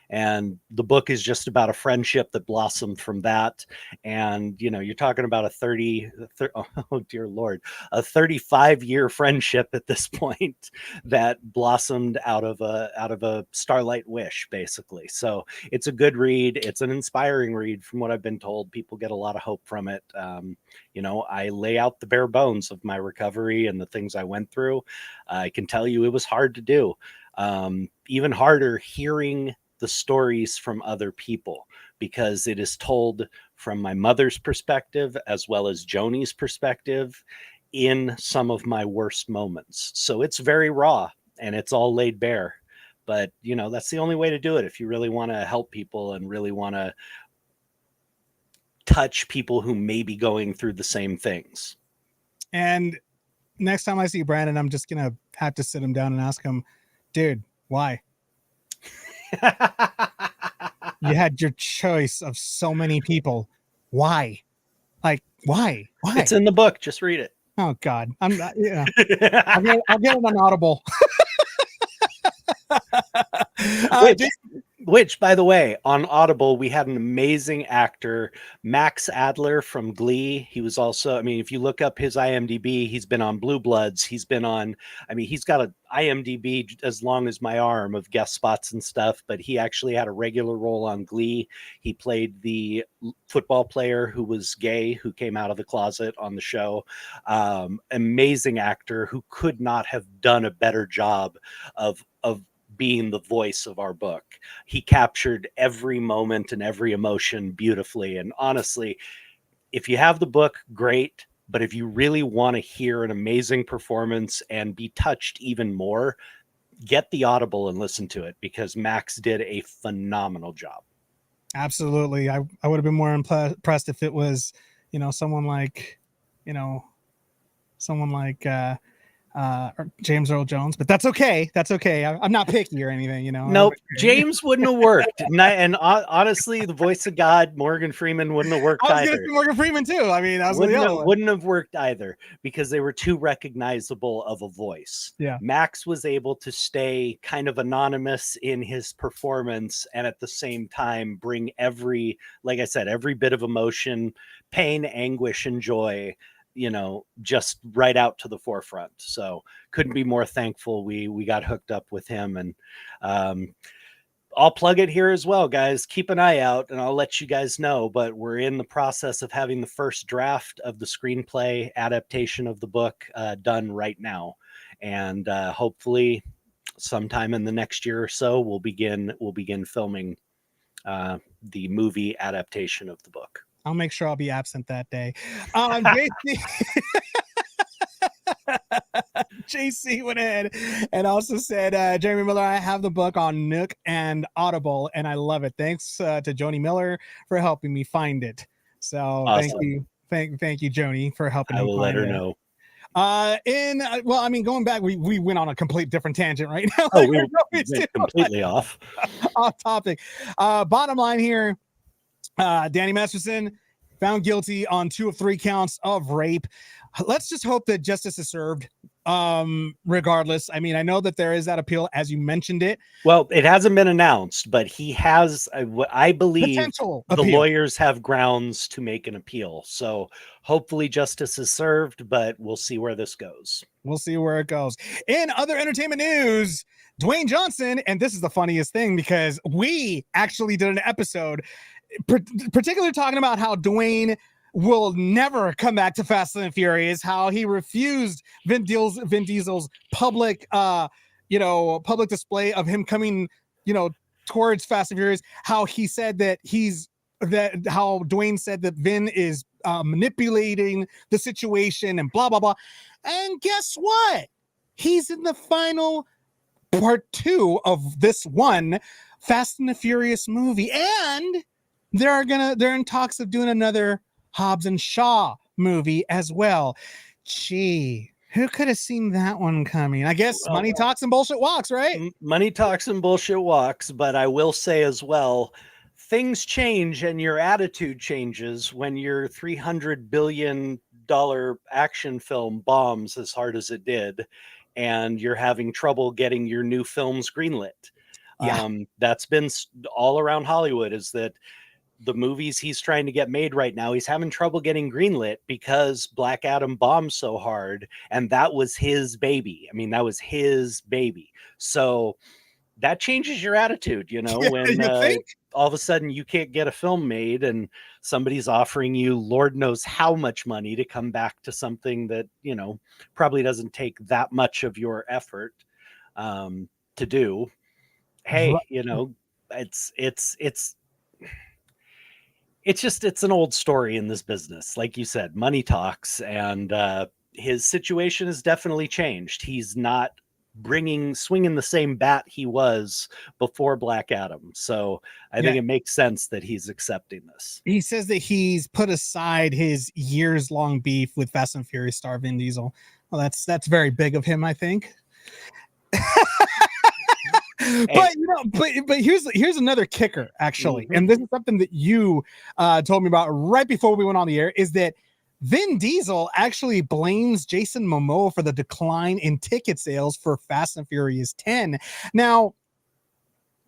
And the book is just about a friendship that blossomed from that. And, you know, you're talking about a 35-year friendship at this point that blossomed out of a Starlight wish, basically. So it's a good read. It's an inspiring read from what I've been told. People get a lot of hope from it. You know, I lay out the bare bones of my recovery and the things I went through. I can tell you it was hard to do. Even harder hearing the stories from other people, because it is told from my mother's perspective as well as Joni's perspective in some of my worst moments. So it's very raw and it's all laid bare. But, you know, that's the only way to do it if you really want to help people and really want to touch people who may be going through the same things.
And next time I see Brandon, I'm just going to have to sit him down and ask him, dude, why? You had your choice of so many people. Why? Like, why?
It's in the book. Just read it.
Oh God. I'm not, yeah. I'll get it on Audible.
Which, by the way, on Audible, we had an amazing actor, Max Adler from Glee. He was also, I mean, if you look up his IMDb, he's been on Blue Bloods. He's been on, I mean, he's got an IMDb as long as my arm of guest spots and stuff, but he actually had a regular role on Glee. He played the football player who was gay, who came out of the closet on the show. Amazing actor who could not have done a better job of being the voice of our book. He captured every moment and every emotion beautifully. And honestly, if you have the book, great. But if you really want to hear an amazing performance and be touched even more, get the Audible and listen to it, because Max did a phenomenal job.
Absolutely. I would have been more impressed if it was, someone like James Earl Jones, but that's okay. That's okay. I'm not picky or anything,
Nope, James wouldn't have worked. And honestly, the voice of God, Morgan Freeman, wouldn't have worked
I was
either.
going to say Morgan Freeman too. I mean,
wouldn't have worked either, because they were too recognizable of a voice.
Yeah.
Max was able to stay kind of anonymous in his performance, and at the same time bring every bit of emotion, pain, anguish, and joy, just right out to the forefront. So couldn't be more thankful we got hooked up with him. And I'll plug it here as well, guys. Keep an eye out and I'll let you guys know, but we're in the process of having the first draft of the screenplay adaptation of the book done right now. And hopefully sometime in the next year or so, we'll begin filming the movie adaptation of the book.
I'll make sure I'll be absent that day. JC went ahead and also said, Jeremy Miller, I have the book on Nook and Audible, and I love it. Thanks to Joni Miller for helping me find it. So awesome. Thank you, Joni, for helping me find it. I will let her know. Going back, we went on a complete different tangent right now.
Oh, we went completely off
topic. Bottom line here, Danny Masterson found guilty on 2 of 3 counts of rape. Let's just hope that justice is served. Regardless, I mean, I know that there is that appeal, as you mentioned it.
Well, it hasn't been announced, but he has, I believe,
potential
the
appeal.
lawyers have grounds to make an appeal. So hopefully justice is served, but we'll see where this goes.
We'll see where it goes. In other entertainment news, Dwayne Johnson, and this is the funniest thing because we actually did an episode particularly talking about how Dwayne will never come back to Fast and Furious, how he refused Vin Diesel's public public display of him coming, towards Fast and Furious, how he said that how Dwayne said that Vin is manipulating the situation and blah, blah, blah. And guess what? He's in the final part 2 of this one Fast and the Furious movie. And they're in talks of doing another Hobbs and Shaw movie as well. Gee, who could have seen that one coming? I guess money talks and bullshit walks, right?
Money talks and bullshit walks, but I will say as well, things change and your attitude changes when your $300 billion action film bombs as hard as it did, and you're having trouble getting your new films greenlit.
Yeah.
That's been all around Hollywood, is that the movies he's trying to get made right now, he's having trouble getting greenlit because Black Adam bombed so hard, and that was his baby. I mean, that was his baby. So that changes your attitude, when all of a sudden you can't get a film made and somebody's offering you Lord knows how much money to come back to something that, probably doesn't take that much of your effort to do. Hey, it's an old story in this business. Like you said, money talks, and his situation has definitely changed. He's not swinging the same bat he was before Black Adam. So I think it makes sense that he's accepting this.
He says that he's put aside his years-long beef with Fast and Furious star Vin Diesel. Well, that's very big of him, I think. But here's another kicker, actually, and this is something that you told me about right before we went on the air, is that Vin Diesel actually blames Jason Momoa for the decline in ticket sales for Fast and Furious 10. Now,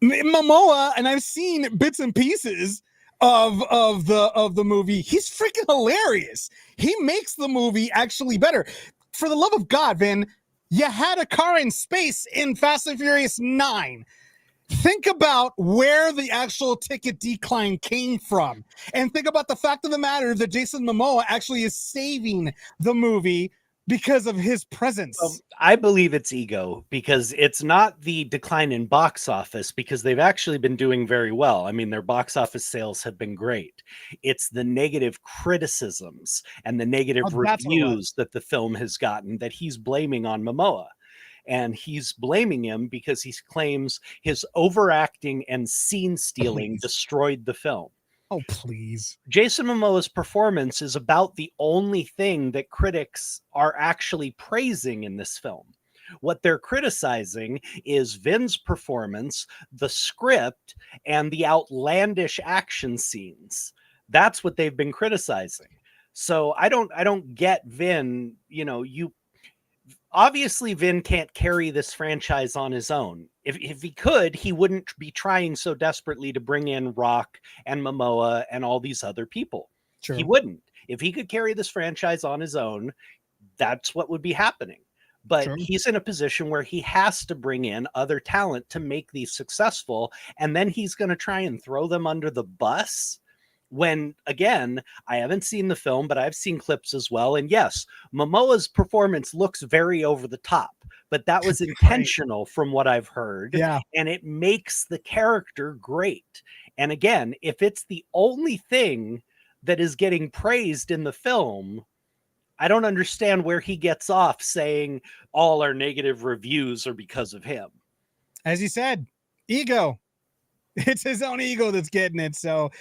Momoa, and I've seen bits and pieces of the movie. He's freaking hilarious. He makes the movie actually better. For the love of God, Vin, you had a car in space in Fast and Furious 9. Think about where the actual ticket decline came from. And think about the fact of the matter that Jason Momoa actually is saving the movie because of his presence.
I believe it's ego, because it's not the decline in box office, because they've actually been doing very well. I mean, their box office sales have been great. It's the negative criticisms and the negative reviews that the film has gotten that he's blaming on Momoa. And he's blaming him because he claims his overacting and scene stealing destroyed the film.
Oh, please.
Jason Momoa's performance is about the only thing that critics are actually praising in this film. What they're criticizing is Vin's performance, the script, and the outlandish action scenes. That's what they've been criticizing. So I don't get Vin, obviously Vin can't carry this franchise on his own. If he could, he wouldn't be trying so desperately to bring in Rock and Momoa and all these other people. True. He wouldn't. If he could carry this franchise on his own, that's what would be happening. But he's in a position where he has to bring in other talent to make these successful. And then he's going to try and throw them under the bus. When, again, I haven't seen the film, but I've seen clips as well. And yes, Momoa's performance looks very over the top, but that was intentional from what I've heard.
Yeah.
And it makes the character great. And again, if it's the only thing that is getting praised in the film, I don't understand where he gets off saying all our negative reviews are because of him.
As he said, ego. It's his own ego that's getting it. So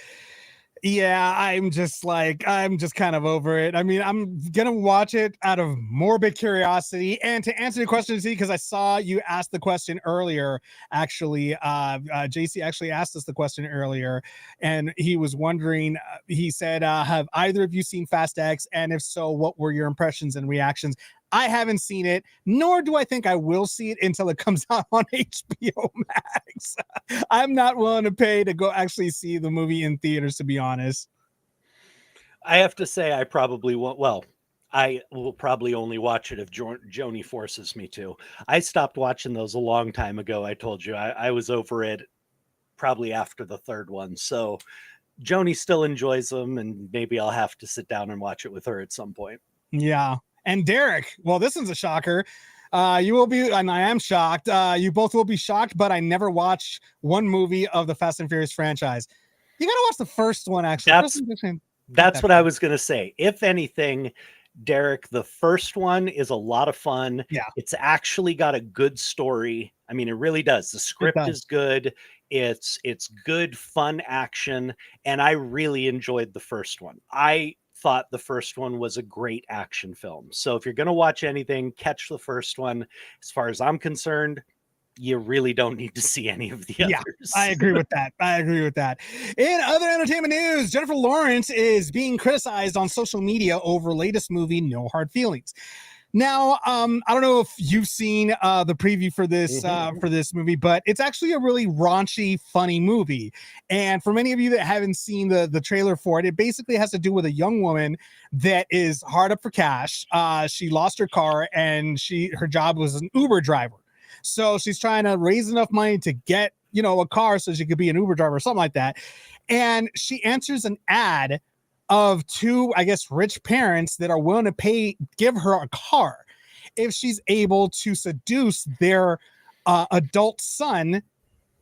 yeah, I'm just kind of over it. I mean, I'm going to watch it out of morbid curiosity. And to answer your question, Z, because I saw you ask the question earlier, actually, JC actually asked us the question earlier, and he was wondering, he said, have either of you seen Fast X? And if so, what were your impressions and reactions? I haven't seen it, nor do I think I will see it until it comes out on HBO Max. I'm not willing to pay to go actually see the movie in theaters, to be honest.
I have to say, I probably won't. Well, I will probably only watch it if Joni forces me to. I stopped watching those a long time ago. I told you I was over it probably after the third one. So Joni still enjoys them, and maybe I'll have to sit down and watch it with her at some point.
Yeah. And Derek, well, this is a shocker. You will be, and I am shocked. You both will be shocked, but I never watched one movie of the Fast and Furious franchise. You got to watch the first one, actually.
That's what I was going to say. If anything, Derek, the first one is a lot of fun.
Yeah.
It's actually got a good story. I mean, it really does. The script is good. It's good, fun action. And I really enjoyed the first one. I thought the first one was a great action film. So if you're going to watch anything, catch the first one. As far as I'm concerned, you really don't need to see any of the others.
I agree with that. In other entertainment news, Jennifer Lawrence is being criticized on social media over latest movie, No Hard Feelings. Now, I don't know if you've seen the preview for this movie, but it's actually a really raunchy, funny movie. And for many of you that haven't seen the trailer for it, it basically has to do with a young woman that is hard up for cash. She lost her car, and her job was an Uber driver. So she's trying to raise enough money to get, a car so she could be an Uber driver or something like that. And she answers an ad of two, I guess, rich parents that are willing to give her a car if she's able to seduce their adult son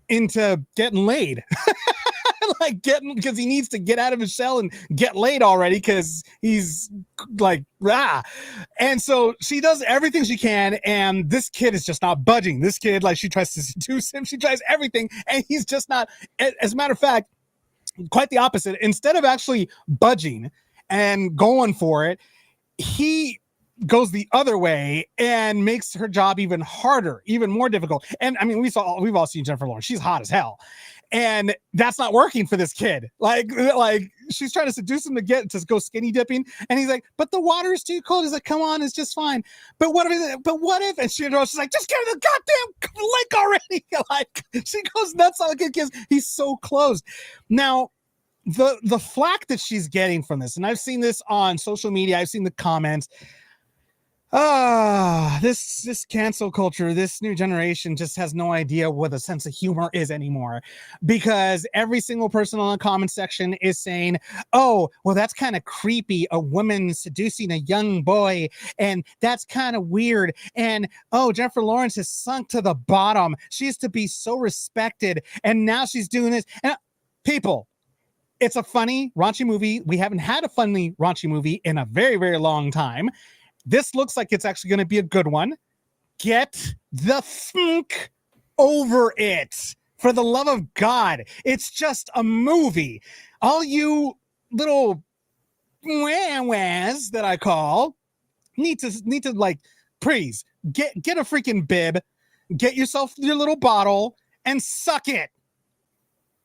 into getting laid. Because he needs to get out of his shell and get laid already, because he's and so she does everything she can, and this kid is just not budging. This kid, she tries to seduce him, she tries everything, and he's just not. As a matter of fact, quite the opposite. Instead of actually budging and going for it, he goes the other way and makes her job even harder, even more difficult. And I mean, we've all seen Jennifer Lawrence. She's hot as hell. And that's not working for this kid. Like she's trying to seduce him to go skinny dipping, and he's like, "But the water is too cold." He's like, "Come on, it's just fine." But what if? And she's like, "Just get in the goddamn lake already!" Like she goes nuts on the kid because he's so closed. Now, the flack that she's getting from this, and I've seen this on social media, I've seen the comments. This cancel culture, this new generation just has no idea what a sense of humor is anymore, because every single person on the comment section is saying, "Oh, well, that's kind of creepy, a woman seducing a young boy, and that's kind of weird, and oh, Jennifer Lawrence has sunk to the bottom. She used to be so respected, and now she's doing this." And people, it's a funny raunchy movie. We haven't had a funny raunchy movie in a very, very long time. This looks like it's actually going to be a good one. Get the funk over it. For the love of God. It's just a movie. All you little wah-wahs that I call need to like, please get a freaking bib, get yourself your little bottle and suck it.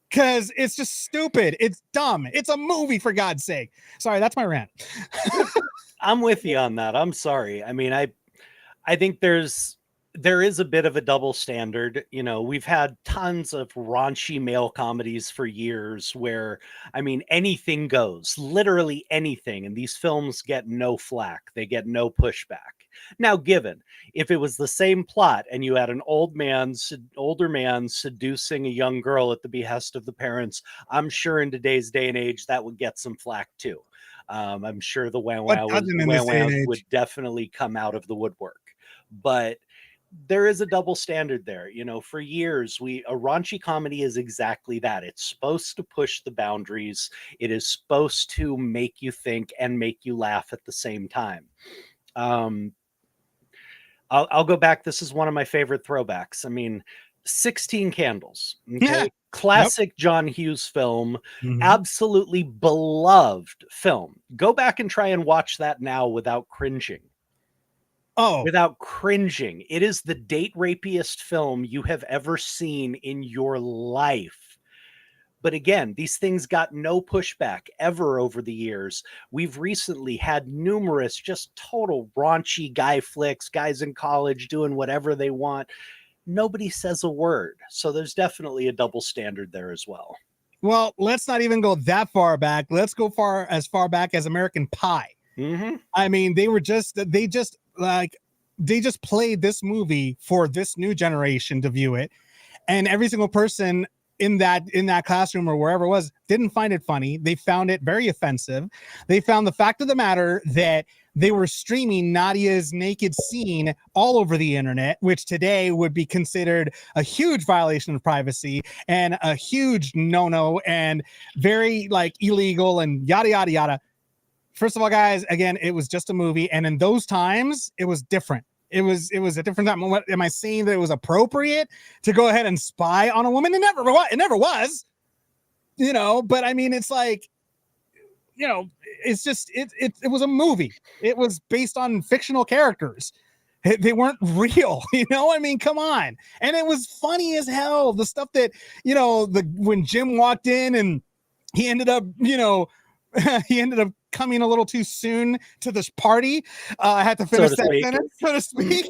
Because it's just stupid. It's dumb. It's a movie, for God's sake. Sorry, that's my rant.
I'm with you on that. I'm sorry. I mean, I think there is a bit of a double standard. You know, we've had tons of raunchy male comedies for years where, I mean, anything goes, literally anything. And these films get no flack. They get no pushback. Now, given if it was the same plot and you had an older man seducing a young girl at the behest of the parents, I'm sure in today's day and age that would get some flack too. I'm sure the wah-wahs would definitely come out of the woodwork, but there is a double standard there. You know, for years, a raunchy comedy is exactly that. It's supposed to push the boundaries. It is supposed to make you think and make you laugh at the same time. I'll go back. This is one of my favorite throwbacks. I mean, 16 Candles. Okay?
Yeah.
Classic John Hughes film. Absolutely beloved film. Go back and try and watch that now without cringing.
Oh.
Without cringing. It is the date rapiest film you have ever seen in your life. But again, these things got no pushback ever over the years. We've recently had numerous just total raunchy guy flicks, guys in college doing whatever they want. Nobody says a word. So there's definitely a double standard there as well.
Well, let's not even go that far back. Let's go as far back as American Pie. I mean, they just played this movie for this new generation to view it. And every single person in that classroom or wherever it was didn't find it funny. They found it very offensive. They found the fact of the matter that they were streaming Nadia's naked scene all over the internet, which today would be considered a huge violation of privacy and a huge no-no and very like illegal and yada, yada, yada. First of all, guys, again, it was just a movie. And in those times, it was different. It was a different time. What, am I saying that it was appropriate to go ahead and spy on a woman? It never was, you know, but I mean, it's like, you know, it's just, it was a movie. It was based on fictional characters. They weren't real, you know? I mean, come on. And it was funny as hell. The stuff that, you know, when Jim walked in and he ended up, you know, coming a little too soon to this party. I had to finish that sentence, so to speak,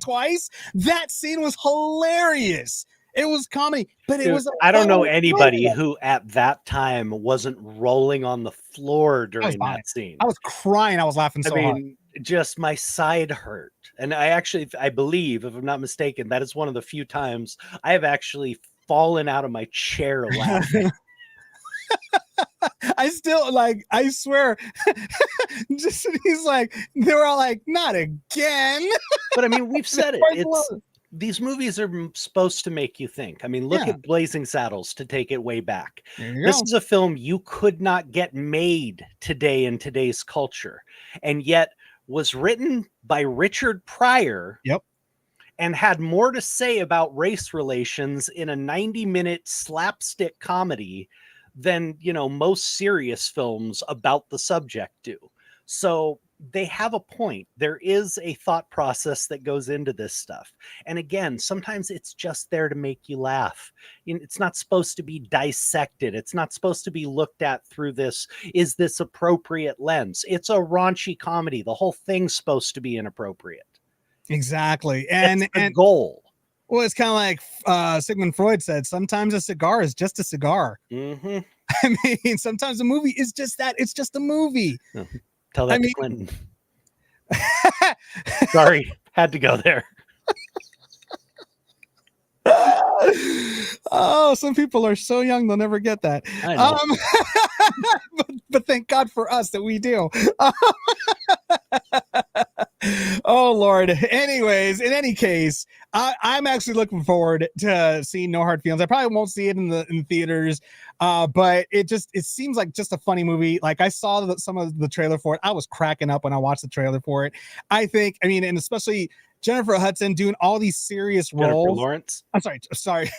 twice. That scene was hilarious. It was comedy, but it was.
I don't know anybody who at that time wasn't rolling on the floor during that scene.
I was crying. I was laughing so hard.
Just my side hurt. And I believe, if I'm not mistaken, that is one of the few times I have actually fallen out of my chair laughing.
I still I swear, just he's like, they were all like, not again.
But I mean, we've said it. These movies are supposed to make you think. I mean, look at Blazing Saddles to take it way back. This is a film you could not get made today in today's culture, and yet was written by Richard Pryor.
Yep.
And had more to say about race relations in a 90-minute slapstick comedy than, you know, most serious films about the subject do. So they have a point. There is a thought process that goes into this stuff. And again, sometimes it's just there to make you laugh. It's not supposed to be dissected. It's not supposed to be looked at through this, is this appropriate lens? It's a raunchy comedy. The whole thing's supposed to be inappropriate.
Exactly. And
the goal.
Well, it's kind of like Sigmund Freud said, sometimes a cigar is just a cigar.
Mm-hmm.
I mean, sometimes a movie is just that. It's just a movie.
Tell that to Clinton. Sorry, had to go there.
Oh, some people are so young they'll never get that.
I know.
But thank God for us that we do. Oh Lord. Anyways, in any case, I'm actually looking forward to seeing No Hard Feelings. I probably won't see it in theaters, but it seems like just a funny movie. Like I saw some of the trailer for it. I was cracking up when I watched the trailer for it. And especially Jennifer Hudson doing all these serious roles.
Jennifer Lawrence.
I'm sorry,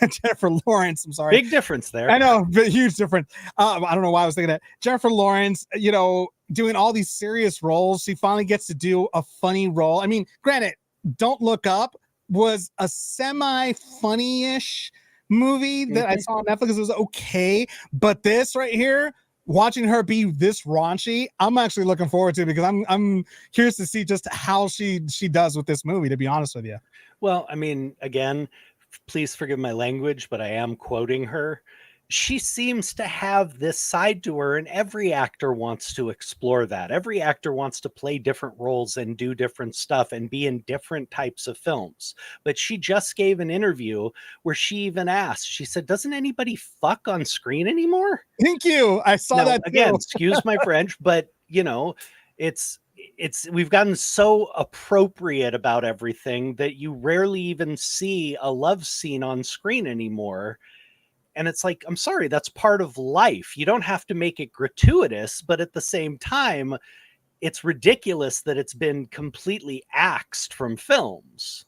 Jennifer Lawrence. I'm sorry.
Big difference there.
I know, but huge difference. I don't know why I was thinking that. Jennifer Lawrence, doing all these serious roles. She finally gets to do a funny role. I mean, granted, Don't Look Up was a semi-funny-ish movie that I saw on Netflix. It was okay, but this right here, watching her be this raunchy, I'm actually looking forward to it because I'm curious to see just how she does with this movie, to be honest with you.
Well, I mean, again, please forgive my language, but I am quoting her. She seems to have this side to her, and every actor wants to explore that. Every actor wants to play different roles and do different stuff and be in different types of films. But she just gave an interview where she even asked, she said, doesn't anybody fuck on screen anymore?
Thank you. I saw that too.
Again, excuse my French, but it's we've gotten so appropriate about everything that you rarely even see a love scene on screen anymore. And it's like, I'm sorry, that's part of life. You don't have to make it gratuitous, but at the same time, it's ridiculous that it's been completely axed from films.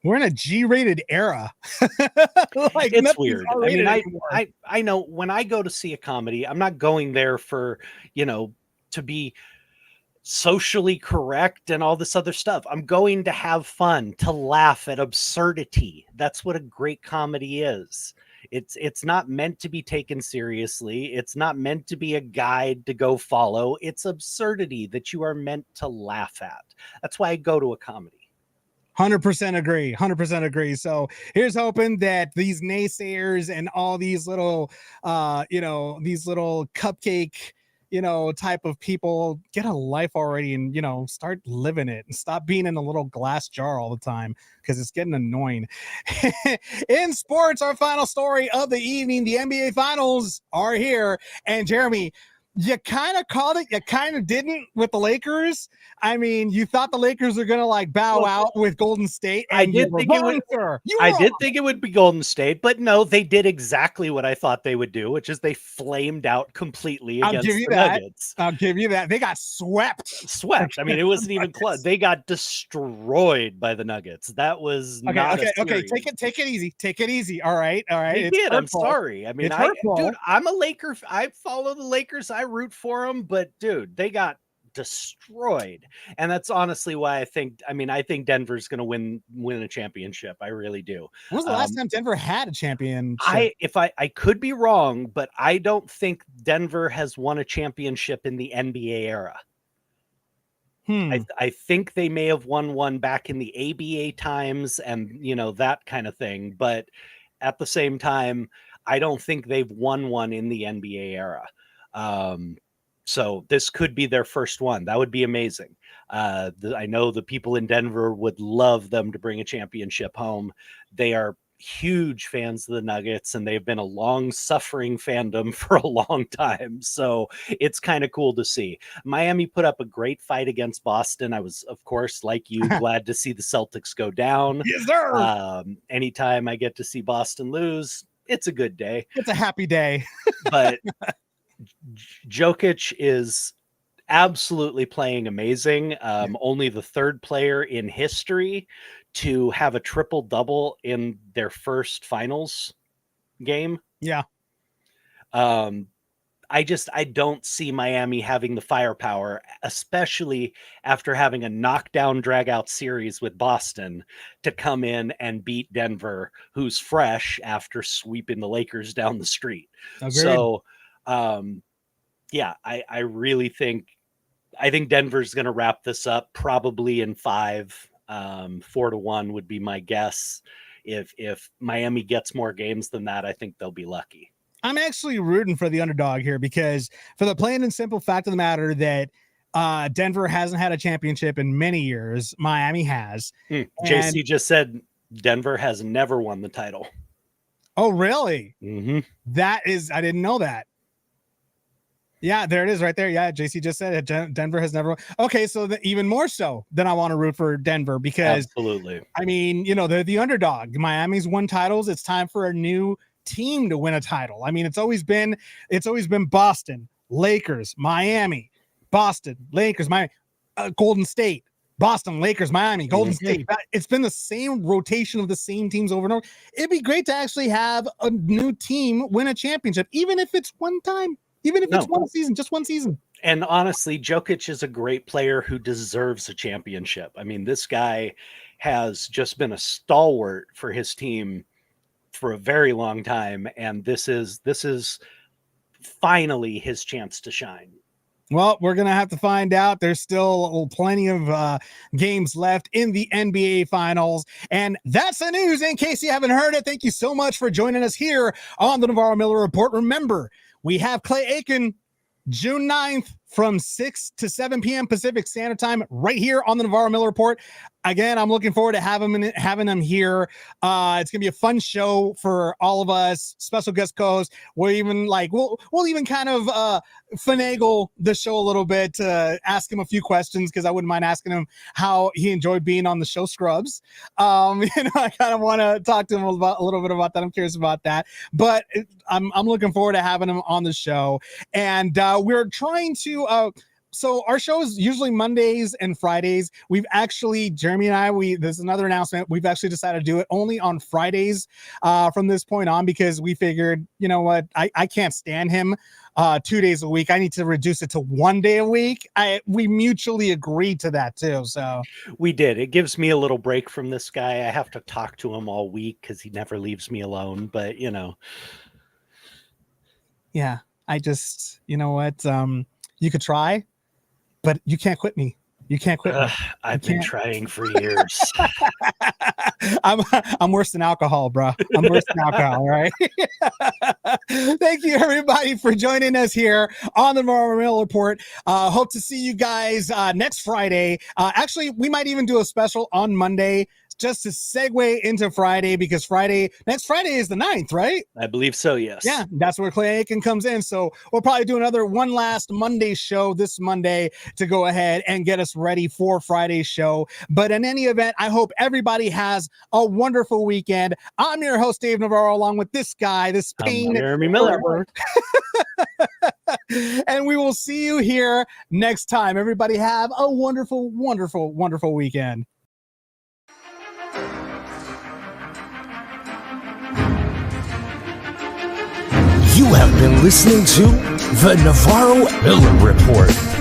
We're in a G-rated era.
It's weird. I mean, I know when I go to see a comedy, I'm not going there for, to be socially correct and all this other stuff. I'm going to have fun, to laugh at absurdity. That's what a great comedy is. It's not meant to be taken seriously. It's not meant to be a guide to go follow. It's absurdity that you are meant to laugh at. That's why I go to a comedy.
100% agree. 100% agree. So here's hoping that these naysayers and all these little, these little cupcake, type of people get a life already and, start living it and stop being in a little glass jar all the time because it's getting annoying. In sports, our final story of the evening, the NBA Finals are here. And Jeremy, you kind of called it, you kind of didn't with the Lakers. I mean, you thought the Lakers are going to bow out with Golden State. And
I did think it would be Golden State, but no, they did exactly what I thought they would do, which is they flamed out completely against the Nuggets.
I'll give you that. They got swept.
I mean, it wasn't even close. They got destroyed by the Nuggets. That was
okay. Take it easy. Take it easy. All right.
They did. I'm sorry. I mean, I'm a Laker. I follow the Lakers. I root for them, but dude, they got destroyed. And that's honestly why I think Denver's going to win a championship. I really do.
When was the last time Denver had a championship?
I could be wrong, but I don't think Denver has won a championship in the NBA era. I think they may have won one back in the ABA times and that kind of thing, but at the same time, I don't think they've won one in the NBA era. So this could be their first one. That would be amazing. I know the people in Denver would love them to bring a championship home. They are huge fans of the Nuggets, and they've been a long-suffering fandom for a long time. So it's kind of cool to see. Miami put up a great fight against Boston. I was, of course, like you, glad to see the Celtics go down.
Yes, sir.
Anytime I get to see Boston lose, it's a good day.
It's a happy day.
But Jokic is absolutely playing amazing. Only the third player in history to have a triple-double in their first finals game.
Yeah.
I don't see Miami having the firepower, especially after having a knockdown drag out series with Boston, to come in and beat Denver, who's fresh after sweeping the Lakers down the street.
Agreed.
So, yeah, I really think Denver's going to wrap this up probably in 5. 4-1 would be my guess. If Miami gets more games than that, I think they'll be lucky.
I'm actually rooting for the underdog here because for the plain and simple fact of the matter that Denver hasn't had a championship in many years. Miami has.
JC just said Denver has never won the title.
Oh, really?
Mm-hmm.
That is, I didn't know that. Yeah, there it is right there. Yeah, JC just said it. Denver has never won. Okay, so even more so than I want to root for Denver because,
absolutely.
I mean, they're the underdog. Miami's won titles. It's time for a new team to win a title. I mean, it's always been Boston, Lakers, Miami, Boston, Lakers, Miami, Golden State, Boston, Lakers, Miami, Golden State. It's been the same rotation of the same teams over and over. It'd be great to actually have a new team win a championship, even if it's one time, even if it's one season, just one season.
And honestly, Jokic is a great player who deserves a championship. I mean, this guy has just been a stalwart for his team for a very long time, and this is finally his chance to shine.
Well, we're gonna have to find out. There's still plenty of games left in the NBA Finals, and that's the news. In case you haven't heard it, thank you so much for joining us here on the Navarro-Miller Report. Remember, we have Clay Aiken June 9th from 6 to 7 p.m. Pacific Standard Time right here on the Navarro-Miller Report. Again, I'm looking forward to having him here. It's going to be a fun show for all of us, special guest co-host. We'll even kind of finagle the show a little bit to ask him a few questions because I wouldn't mind asking him how he enjoyed being on the show Scrubs. I kind of want to talk to him a little bit about that. I'm curious about that. But I'm looking forward to having him on the show. And we're trying to so our show is usually Mondays and Fridays. We've actually, Jeremy and I, there's another announcement. We've actually decided to do it only on Fridays from this point on because we figured, you know what, I can't stand him 2 days a week. I need to reduce it to 1 day a week. We mutually agreed to that too. So
we did. It gives me a little break from this guy. I have to talk to him all week because he never leaves me alone. But
yeah, I just, you know what, you could try. But you can't quit me. You can't quit me.
I've been trying for years.
I'm worse than alcohol, bro. I'm worse than alcohol, right? Thank you, everybody, for joining us here on the Navarro-Miller Report. Hope to see you guys next Friday. Actually, we might even do a special on Monday just to segue into Friday because next Friday is the 9th, right?
I believe so, yes.
Yeah, that's where Clay Aiken comes in. So we'll probably do one last Monday show this Monday to go ahead and get us ready for Friday's show. But in any event, I hope everybody has a wonderful weekend. I'm your host, Dave Navarro, along with this guy, this pain.
Jeremy Miller.
And we will see you here next time. Everybody have a wonderful, wonderful, wonderful weekend.
You have been listening to the Navarro-Miller Report.